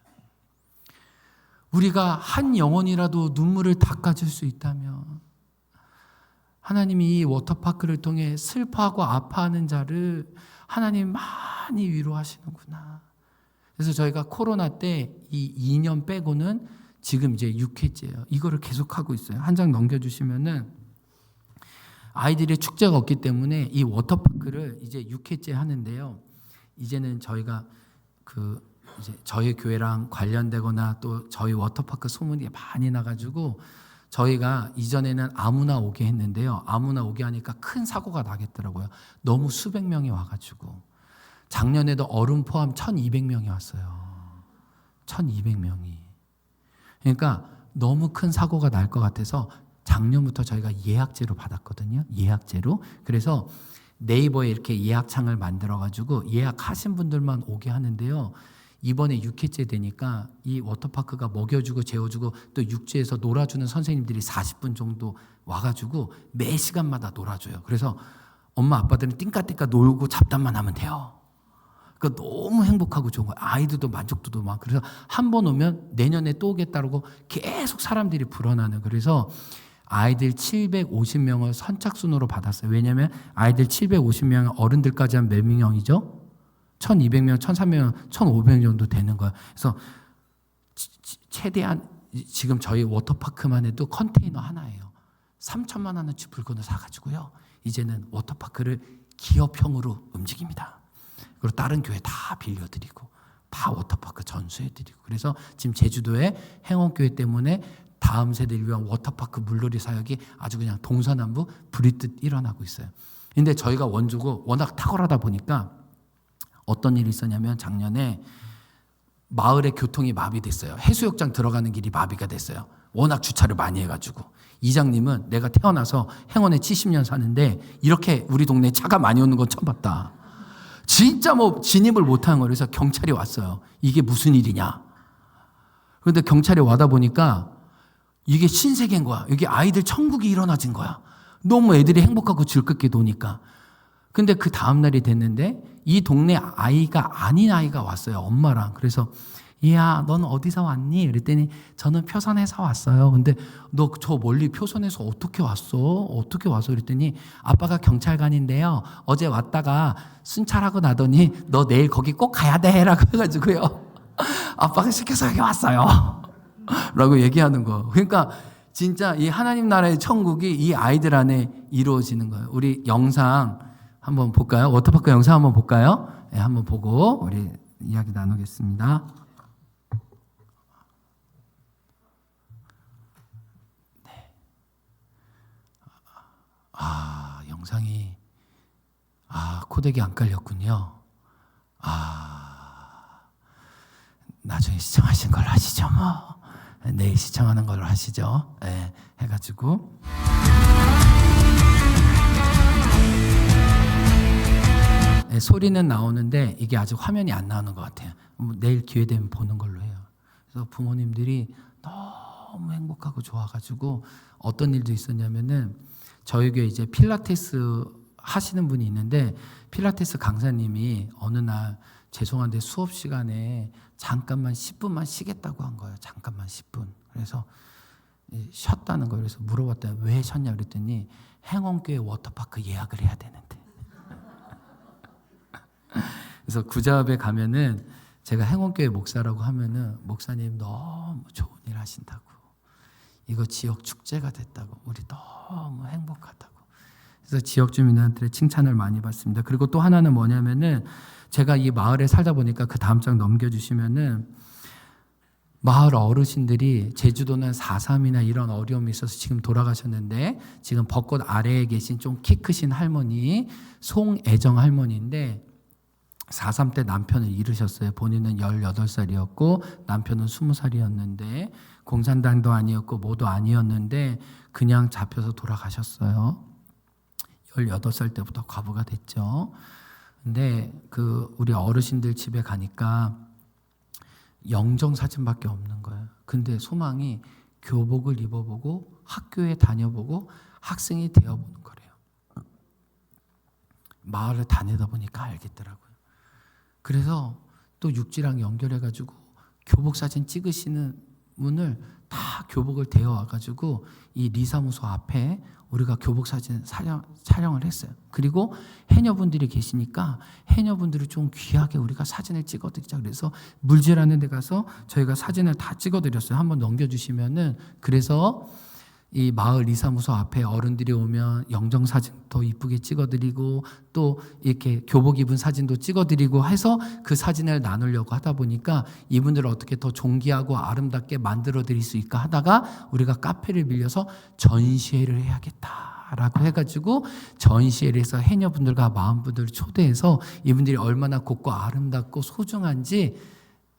Speaker 1: 우리가 한 영혼이라도 눈물을 닦아줄 수 있다면 하나님이 이 워터파크를 통해 슬퍼하고 아파하는 자를 하나님 많이 위로하시는구나. 그래서 저희가 코로나 때 이 2년 빼고는 지금 이제 6회째예요. 이거를 계속하고 있어요. 한 장 넘겨주시면은 아이들의 축제가 없기 때문에 이 워터파크를 이제 6회째 하는데요. 이제는 저희가 이제 저희 교회랑 관련되거나 또 저희 워터파크 소문이 많이 나가지고 저희가 이전에는 아무나 오게 했는데요. 아무나 오게 하니까 큰 사고가 나겠더라고요. 너무 수백 명이 와가지고 작년에도 어른 포함 1,200명이 왔어요. 1,200명이. 그러니까 너무 큰 사고가 날 것 같아서 작년부터 저희가 예약제로 받았거든요. 예약제로. 그래서 네이버에 이렇게 예약창을 만들어가지고 예약하신 분들만 오게 하는데요. 이번에 6회째 되니까 이 워터파크가 먹여주고 재워주고 또 육지에서 놀아주는 선생님들이 40분 정도 와가지고 매 시간마다 놀아줘요. 그래서 엄마 아빠들은 띵까띵까 놀고 잡담만 하면 돼요. 그러니까 너무 행복하고 좋은 거예요. 아이들도 만족도도 많고. 그래서 한 번 오면 내년에 또 오겠다고 계속 사람들이 불어나는. 그래서 아이들 750명을 선착순으로 받았어요. 왜냐하면 아이들 750명 어른들까지 한 몇 명이죠? 1,200명, 1,300명, 1,500명 정도 되는 거예요. 그래서 최대한 지금 저희 워터파크만 해도 컨테이너 하나예요. 3천만 원어치 물건을 사가지고요. 이제는 워터파크를 기업형으로 움직입니다. 그리고 다른 교회 다 빌려드리고 다 워터파크 전수해드리고, 그래서 지금 제주도에 행원교회 때문에 다음 세대를 위한 워터파크 물놀이 사역이 아주 그냥 동서남북 불이 뜨 일어나고 있어요. 근데 저희가 원주고 워낙 탁월하다 보니까 어떤 일이 있었냐면 작년에 마을의 교통이 마비됐어요. 해수욕장 들어가는 길이 마비가 됐어요. 워낙 주차를 많이 해가지고. 이장님은 내가 태어나서 행원에 70년 사는데 이렇게 우리 동네에 차가 많이 오는 건 처음 봤다. 진짜 뭐 진입을 못하는 거예요. 그래서 경찰이 왔어요. 이게 무슨 일이냐. 그런데 경찰이 와다 보니까 이게 신세계인 거야. 이게 아이들 천국이 일어나진 거야. 너무 애들이 행복하고 즐겁게 노니까. 근데 그 다음 날이 됐는데 이 동네 아이가 아닌 아이가 왔어요. 엄마랑. 그래서 이야, 넌 어디서 왔니? 그랬더니 저는 표선에서 왔어요. 근데 너 저 멀리 표선에서 어떻게 왔어? 어떻게 와서? 그랬더니 아빠가 경찰관인데요. 어제 왔다가 순찰하고 나더니 너 내일 거기 꼭 가야 돼 라고 해가지고요. 아빠가 시켜서 여기 왔어요. 라고 얘기하는 거. 그러니까 진짜 이 하나님 나라의 천국이 이 아이들 안에 이루어지는 거예요. 우리 영상 한번 볼까요? 워터파크 영상 한번 볼까요? 네, 한번 보고 우리 이야기 나누겠습니다. 네. 영상이 코덱이 안 깔렸군요. 나중에 시청하신 걸로 하시죠, 뭐. 내일 시청하는 걸로 하시죠. 네, 해가지고. 네, 소리는 나오는데 이게 아직 화면이 안 나오는 것 같아요. 내일 기회 되면 보는 걸로 해요. 그래서 부모님들이 너무 행복하고 좋아가지고 어떤 일도 있었냐면은 저희 교회 이제 필라테스 하시는 분이 있는데 필라테스 강사님이 어느 날 죄송한데 수업 시간에 잠깐만 10분만 쉬겠다고 한 거예요. 잠깐만 10분. 그래서 쉬었다는 거예요. 그래서 물어봤더니 왜 쉬었냐 그랬더니 행원교회 워터파크 예약을 해야 되는데. 그래서 구자읍에 가면은 제가 행원교회 목사라고 하면은 목사님 너무 좋은 일 하신다고. 이거 지역 축제가 됐다고. 우리 너무 행복하다고. 그래서 지역 주민들한테 칭찬을 많이 받습니다. 그리고 또 하나는 뭐냐면은 제가 이 마을에 살다 보니까 그 다음 장 넘겨주시면은 마을 어르신들이 제주도는 4.3이나 이런 어려움이 있어서 지금 돌아가셨는데 지금 벚꽃 아래에 계신 좀 키 크신 할머니 송애정 할머니인데 4.3 때 남편을 잃으셨어요. 본인은 18살이었고 남편은 20살이었는데 공산당도 아니었고 뭐도 아니었는데 그냥 잡혀서 돌아가셨어요. 18살 때부터 과부가 됐죠. 근데 그 우리 어르신들 집에 가니까 영정 사진밖에 없는 거예요. 근데 소망이 교복을 입어보고 학교에 다녀보고 학생이 되어보는 거래요. 마을을 다니다 보니까 알겠더라고요. 그래서 또 육지랑 연결해가지고 교복 사진 찍으시는 분을 다 교복을 데워와가지고 이 리사무소 앞에 우리가 교복 사진 촬영을 했어요. 그리고 해녀분들이 계시니까 해녀분들을 좀 귀하게 우리가 사진을 찍어드리자. 그래서 물질하는 데 가서 저희가 사진을 다 찍어드렸어요. 한번 넘겨주시면은 그래서 이 마을 리사무소 앞에 어른들이 오면 영정 사진도 이쁘게 찍어드리고 또 이렇게 교복 입은 사진도 찍어드리고 해서 그 사진을 나누려고 하다 보니까 이분들을 어떻게 더 존귀하고 아름답게 만들어 드릴 수 있을까 하다가 우리가 카페를 빌려서 전시회를 해야겠다라고 해가지고 전시회를 해서 해녀분들과 마음분들을 초대해서 이분들이 얼마나 곱고 아름답고 소중한지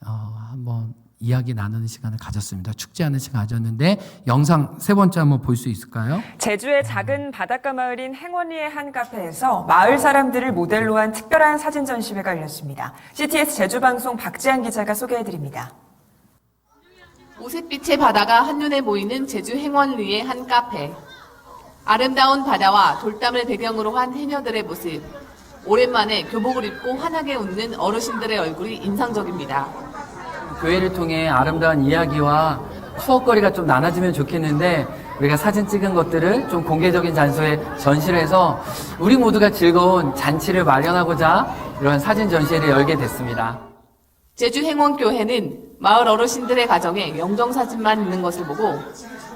Speaker 1: 한번 이야기 나누는 시간을 가졌습니다. 축제하는 시간 가졌는데 영상 세 번째 한번 볼 수 있을까요?
Speaker 4: 제주의 작은 바닷가 마을인 행원리의 한 카페에서 마을 사람들을 모델로 한 특별한 사진 전시회가 열렸습니다. CTS 제주방송 박지한 기자가 소개해드립니다.
Speaker 5: 오색빛의 바다가 한눈에 보이는 제주 행원리의 한 카페. 아름다운 바다와 돌담을 배경으로 한 해녀들의 모습. 오랜만에 교복을 입고 환하게 웃는 어르신들의 얼굴이 인상적입니다.
Speaker 2: 교회를 통해 아름다운 이야기와 추억거리가 좀 나눠지면 좋겠는데 우리가 사진 찍은 것들을 좀 공개적인 장소에 전시를 해서 우리 모두가 즐거운 잔치를 마련하고자 이런 사진 전시회를 열게 됐습니다.
Speaker 5: 제주 행원교회는 마을 어르신들의 가정에 영정사진만 있는 것을 보고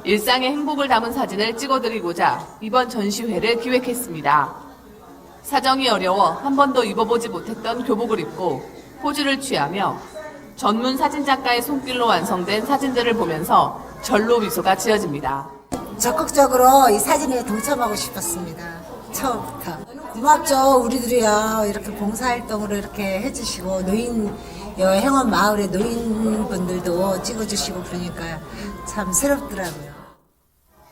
Speaker 5: 일상의 행복을 담은 사진을 찍어드리고자 이번 전시회를 기획했습니다. 사정이 어려워 한 번도 입어보지 못했던 교복을 입고 포즈를 취하며 전문 사진작가의 손길로 완성된 사진들을 보면서 절로 미소가 지어집니다.
Speaker 6: 적극적으로 이 사진에 동참하고 싶었습니다. 처음부터. 고맙죠. 우리들이야 이렇게 봉사활동으로 이렇게 해주시고 행원 마을의 노인분들도 찍어주시고 그러니까 참 새롭더라고요.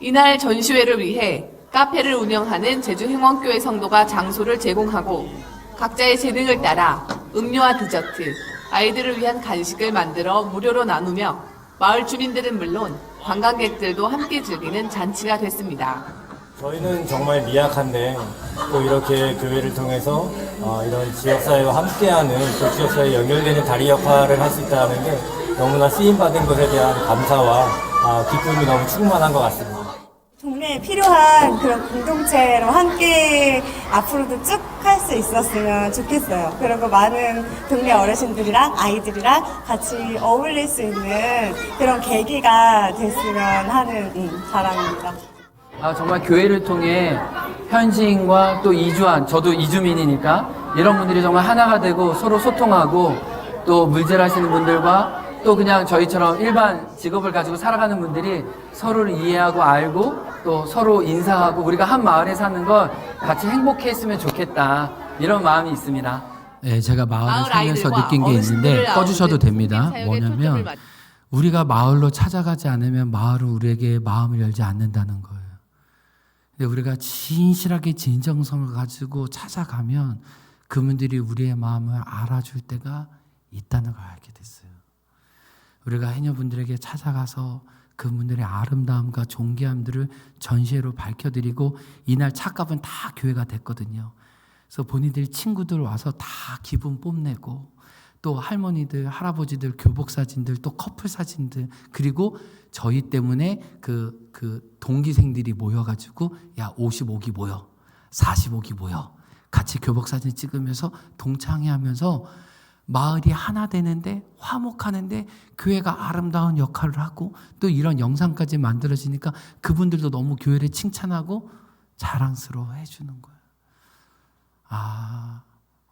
Speaker 5: 이날 전시회를 위해 카페를 운영하는 제주행원교회 성도가 장소를 제공하고 각자의 재능을 따라 음료와 디저트, 아이들을 위한 간식을 만들어 무료로 나누며 마을 주민들은 물론 관광객들도 함께 즐기는 잔치가 됐습니다.
Speaker 7: 저희는 정말 미약한데 또 이렇게 교회를 통해서 이런 지역사회와 함께하는 또 지역사회에 연결되는 다리 역할을 할 수 있다는 게 너무나 쓰임받은 것에 대한 감사와 기쁨이 너무 충만한 것 같습니다.
Speaker 8: 동네에 필요한 그런 공동체로 함께 앞으로도 쭉 할 수 있었으면 좋겠어요. 그리고 많은 동네 어르신들이랑 아이들이랑 같이 어울릴 수 있는 그런 계기가 됐으면 하는 바람입니다.
Speaker 1: 정말 교회를 통해 현지인과 또 이주한, 저도 이주민이니까 이런 분들이 정말 하나가 되고 서로 소통하고 또 물질하시는 분들과 또 그냥 저희처럼 일반 직업을 가지고 살아가는 분들이 서로를 이해하고 알고 또 서로 인사하고 우리가 한 마을에 사는 건 같이 행복했으면 좋겠다 이런 마음이 있습니다. 네, 제가 마을을 살면서 느낀 게 있는데 꺼주셔도 됩니다. 뭐냐면 우리가 마을로 찾아가지 않으면 마을은 우리에게 마음을 열지 않는다는 거예요. 근데 우리가 진실하게 진정성을 가지고 찾아가면 그분들이 우리의 마음을 알아줄 때가 있다는 걸 알게 됐어요. 우리가 해녀분들에게 찾아가서 그분들의 아름다움과 존귀함들을 전시회로 밝혀드리고 이날 착값은 다 교회가 됐거든요. 그래서 본인들 친구들 와서 다 기분 뽐내고 또 할머니들, 할아버지들 교복 사진들, 또 커플 사진들, 그리고 저희 때문에 그 동기생들이 모여가지고 야 55기 모여, 45기 모여, 같이 교복 사진 찍으면서 동창회하면서 마을이 하나 되는데 화목하는데 교회가 아름다운 역할을 하고 또 이런 영상까지 만들어지니까 그분들도 너무 교회를 칭찬하고 자랑스러워 해주는 거예요.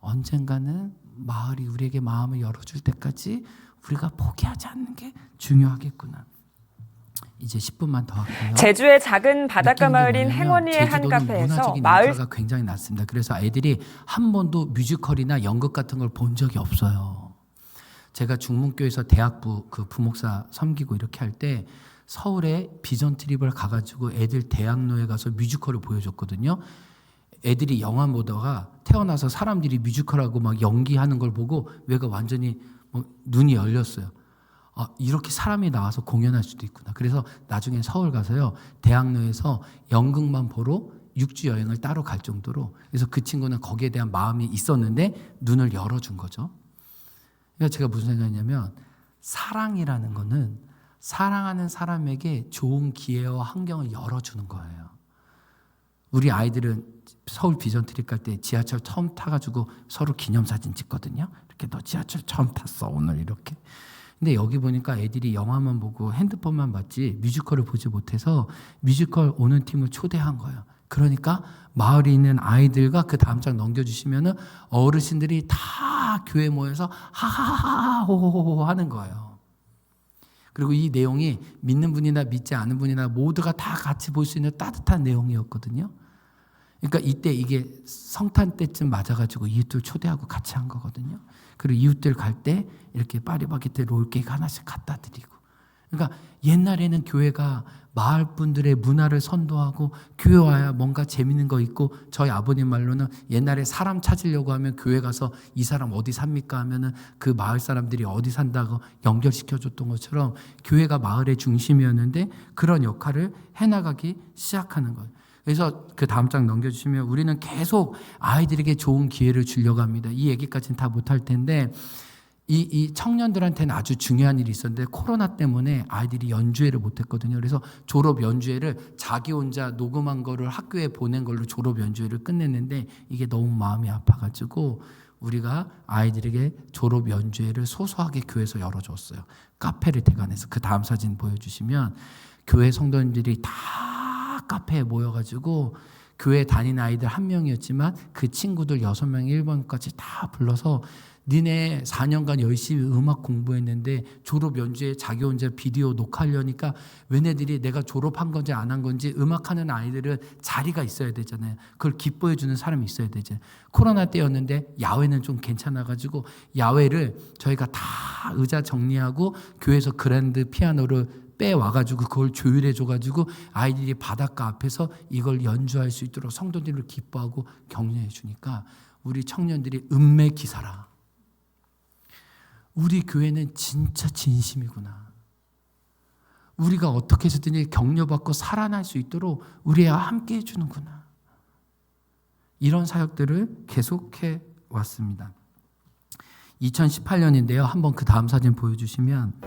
Speaker 1: 언젠가는 마을이 우리에게 마음을 열어줄 때까지 우리가 포기하지 않는 게 중요하겠구나. 이제 10분만 더 할게요.
Speaker 4: 제주의 작은 바닷가 마을인 행원리의 한 카페에서 마을
Speaker 1: 인프라가 굉장히 낮습니다. 그래서 아이들이 한 번도 뮤지컬이나 연극 같은 걸 본 적이 없어요. 제가 중문교에서 대학부 그 부목사 섬기고 이렇게 할 때 서울에 비전 트립을 가가지고 애들 대학로에 가서 뮤지컬을 보여줬거든요. 애들이 영화 보다가 태어나서 사람들이 뮤지컬하고 막 연기하는 걸 보고 외가 완전히 눈이 열렸어요. 이렇게 사람이 나와서 공연할 수도 있구나. 그래서 나중에 서울 가서요 대학로에서 연극만 보러 6주 여행을 따로 갈 정도로, 그래서 그 친구는 거기에 대한 마음이 있었는데 눈을 열어준 거죠. 그래서 제가 무슨 생각했냐면 사랑이라는 거는 사랑하는 사람에게 좋은 기회와 환경을 열어주는 거예요. 우리 아이들은 서울 비전 트립 갈 때 지하철 처음 타가지고 서로 기념사진 찍거든요. 이렇게 너 지하철 처음 탔어 오늘 이렇게. 근데 여기 보니까 애들이 영화만 보고 핸드폰만 봤지 뮤지컬을 보지 못해서 뮤지컬 오는 팀을 초대한 거예요. 그러니까 마을에 있는 아이들과 그 다음 장 넘겨주시면은 어르신들이 다 교회 모여서 하하하 호호호 하는 거예요. 그리고 이 내용이 믿는 분이나 믿지 않은 분이나 모두가 다 같이 볼 수 있는 따뜻한 내용이었거든요. 그러니까 이때 이게 성탄 때쯤 맞아가지고 이웃들 초대하고 같이 한 거거든요. 그리고 이웃들 갈 때 이렇게 파리바게트 롤케이크 하나씩 갖다 드리고. 그러니까 옛날에는 교회가 마을 분들의 문화를 선도하고 교회 와야 뭔가 재밌는 거 있고, 저희 아버님 말로는 옛날에 사람 찾으려고 하면 교회 가서 이 사람 어디 삽니까 하면은 그 마을 사람들이 어디 산다고 연결시켜줬던 것처럼 교회가 마을의 중심이었는데 그런 역할을 해나가기 시작하는 거예요. 그래서 그 다음 장 넘겨주시면 우리는 계속 아이들에게 좋은 기회를 주려고 합니다. 이 얘기까지는 다 못할 텐데 이 청년들한테는 아주 중요한 일이 있었는데 코로나 때문에 아이들이 연주회를 못했거든요. 그래서 졸업 연주회를 자기 혼자 녹음한 거를 학교에 보낸 걸로 졸업 연주회를 끝냈는데 이게 너무 마음이 아파가지고 우리가 아이들에게 졸업 연주회를 소소하게 교회에서 열어줬어요. 카페를 대관해서. 그 다음 사진 보여주시면 교회 성도님들이 다 카페에 모여가지고 교회 다니는 아이들 1명이었지만 그 친구들 6명 1번까지 다 불러서 니네 4년간 열심히 음악 공부했는데 졸업 연주회 자기 혼자 비디오 녹화하려니까 왜네들이 내가 졸업한 건지 안 한 건지 음악하는 아이들은 자리가 있어야 되잖아요. 그걸 기뻐해 주는 사람이 있어야 되잖아요. 코로나 때였는데 야외는 좀 괜찮아가지고 야외를 저희가 다 의자 정리하고 교회에서 그랜드 피아노를 빼와가지고 그걸 조율해줘가지고 아이들이 바닷가 앞에서 이걸 연주할 수 있도록 성도들을 기뻐하고 격려해 주니까 우리 청년들이 은매기사라. 우리 교회는 진짜 진심이구나. 우리가 어떻게 해서든지 격려받고 살아날 수 있도록 우리와 함께 해주는구나. 이런 사역들을 계속해 왔습니다. 2018년인데요. 한번 그 다음 사진 보여주시면,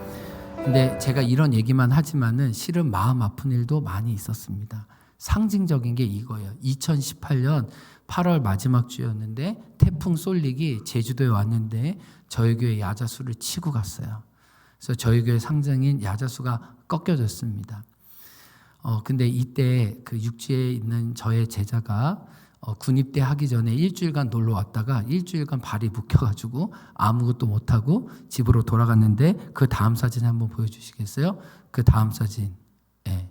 Speaker 1: 근데 제가 이런 얘기만 하지만은 실은 마음 아픈 일도 많이 있었습니다. 상징적인 게 이거예요. 2018년 8월 마지막 주였는데 태풍 쏠릭이 제주도에 왔는데 저희 교회 야자수를 치고 갔어요. 그래서 저희 교회 상징인 야자수가 꺾여졌습니다. 근데 이때 그 육지에 있는 저의 제자가 군입대 하기 전에 일주일간 놀러 왔다가 일주일간 발이 묶여가지고 아무것도 못하고 집으로 돌아갔는데 그 다음 사진 한번 보여주시겠어요? 그 다음 사진. 네.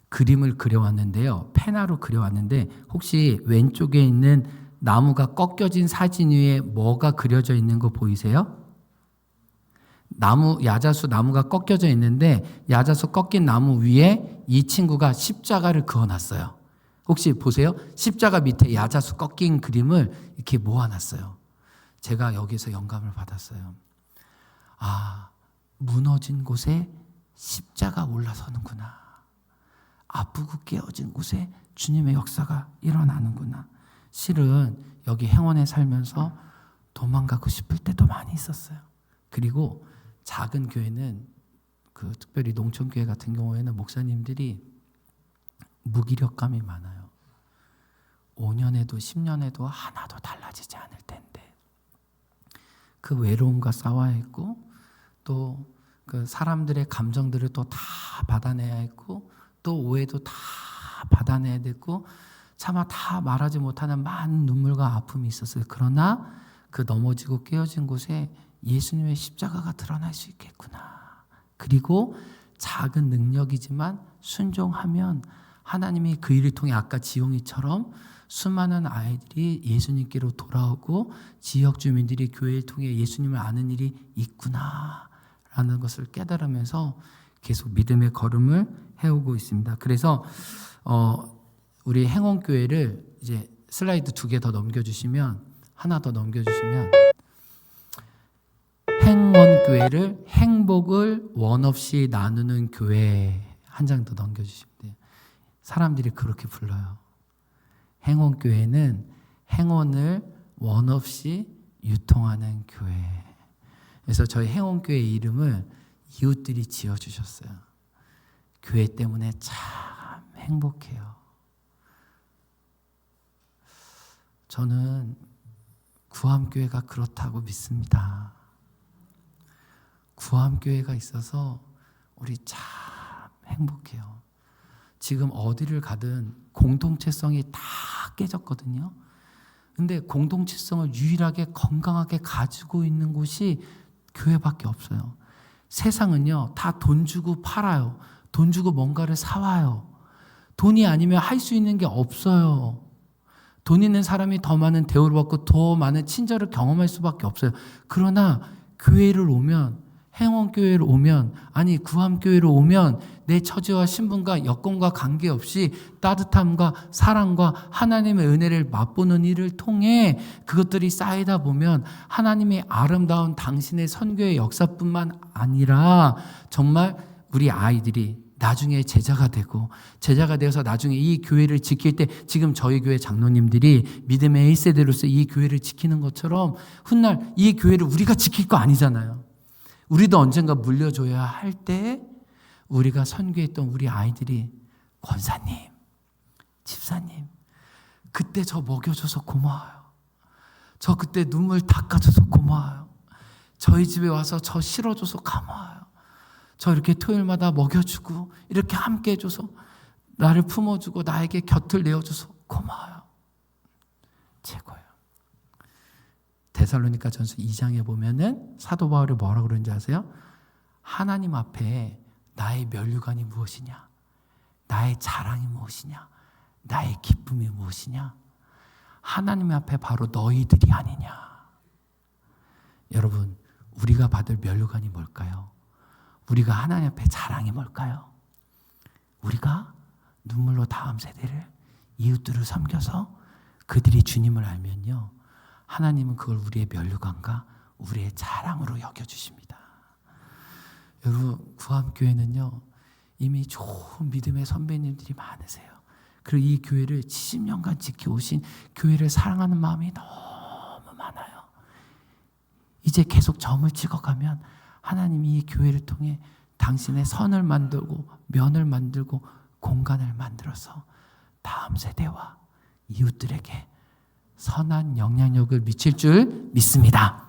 Speaker 1: 그림을 그려왔는데요. 페나로 그려왔는데 혹시 왼쪽에 있는 나무가 꺾여진 사진 위에 뭐가 그려져 있는 거 보이세요? 야자수 나무가 꺾여져 있는데 야자수 꺾인 나무 위에 이 친구가 십자가를 그어놨어요. 혹시 보세요. 십자가 밑에 야자수 꺾인 그림을 이렇게 모아놨어요. 제가 여기서 영감을 받았어요. 아, 무너진 곳에 십자가 올라서는구나. 아프고 깨어진 곳에 주님의 역사가 일어나는구나. 실은 여기 행원에 살면서 도망가고 싶을 때도 많이 있었어요. 그리고 작은 교회는 특별히 농촌교회 같은 경우에는 목사님들이 무기력감이 많아요. 5년에도 10년에도 하나도 달라지지 않을 텐데 그 외로움과 싸워야 했고 또 그 사람들의 감정들을 또 다 받아내야 했고 또 오해도 다 받아내야 됐고 차마 다 말하지 못하는 많은 눈물과 아픔이 있었어요. 그러나 그 넘어지고 깨어진 곳에 예수님의 십자가가 드러날 수 있겠구나. 그리고 작은 능력이지만 순종하면 하나님이 그 일을 통해 아까 지용이처럼 수많은 아이들이 예수님께로 돌아오고 지역 주민들이 교회를 통해 예수님을 아는 일이 있구나라는 것을 깨달으면서 계속 믿음의 걸음을 해오고 있습니다. 그래서 우리 행원교회를 이제 슬라이드 2개 더 넘겨주시면 하나 더 넘겨주시면 행원교회를 행복을 원 없이 나누는 교회 한 장 더 넘겨주시면 돼요. 사람들이 그렇게 불러요. 행원교회는 행원을 원 없이 유통하는 교회. 그래서 저희 행원교회 이름을 이웃들이 지어주셨어요. 교회 때문에 참 행복해요. 저는 구암교회가 그렇다고 믿습니다. 구암교회가 있어서 우리 참 행복해요. 지금 어디를 가든 공동체성이 다 깨졌거든요. 근데 공동체성을 유일하게 건강하게 가지고 있는 곳이 교회밖에 없어요. 세상은요, 다 돈 주고 팔아요. 돈 주고 뭔가를 사와요. 돈이 아니면 할 수 있는 게 없어요. 돈 있는 사람이 더 많은 대우를 받고 더 많은 친절을 경험할 수밖에 없어요. 그러나 교회를 오면, 행원교회를 오면, 아니 구암교회를 오면 내 처지와 신분과 여건과 관계없이 따뜻함과 사랑과 하나님의 은혜를 맛보는 일을 통해 그것들이 쌓이다 보면 하나님의 아름다운 당신의 선교의 역사뿐만 아니라 정말 우리 아이들이 나중에 제자가 되어서 나중에 이 교회를 지킬 때 지금 저희 교회 장로님들이 믿음의 1세대로서 이 교회를 지키는 것처럼 훗날 이 교회를 우리가 지킬 거 아니잖아요. 우리도 언젠가 물려줘야 할 때 우리가 선교했던 우리 아이들이 권사님, 집사님, 그때 저 먹여줘서 고마워요. 저 그때 눈물 닦아줘서 고마워요. 저희 집에 와서 저 실어줘서 고마워요. 저 이렇게 토요일마다 먹여주고 이렇게 함께 해줘서 나를 품어주고 나에게 곁을 내어줘서 고마워요. 최고예요. 데살로니가 전서 2장에 보면은 사도 바울이 뭐라고 그러는지 아세요? 하나님 앞에 나의 면류관이 무엇이냐? 나의 자랑이 무엇이냐? 나의 기쁨이 무엇이냐? 하나님 앞에 바로 너희들이 아니냐? 여러분, 우리가 받을 면류관이 뭘까요? 우리가 하나님 앞에 자랑이 뭘까요? 우리가 눈물로 다음 세대를, 이웃들을 섬겨서 그들이 주님을 알면요, 하나님은 그걸 우리의 면류관과 우리의 자랑으로 여겨주십니다. 여러분, 구암교회는요 이미 좋은 믿음의 선배님들이 많으세요. 그리고 이 교회를 70년간 지켜오신, 교회를 사랑하는 마음이 너무 많아요. 이제 계속 점을 찍어가면 하나님이 이 교회를 통해 당신의 선을 만들고 면을 만들고 공간을 만들어서 다음 세대와 이웃들에게 선한 영향력을 미칠 줄 믿습니다.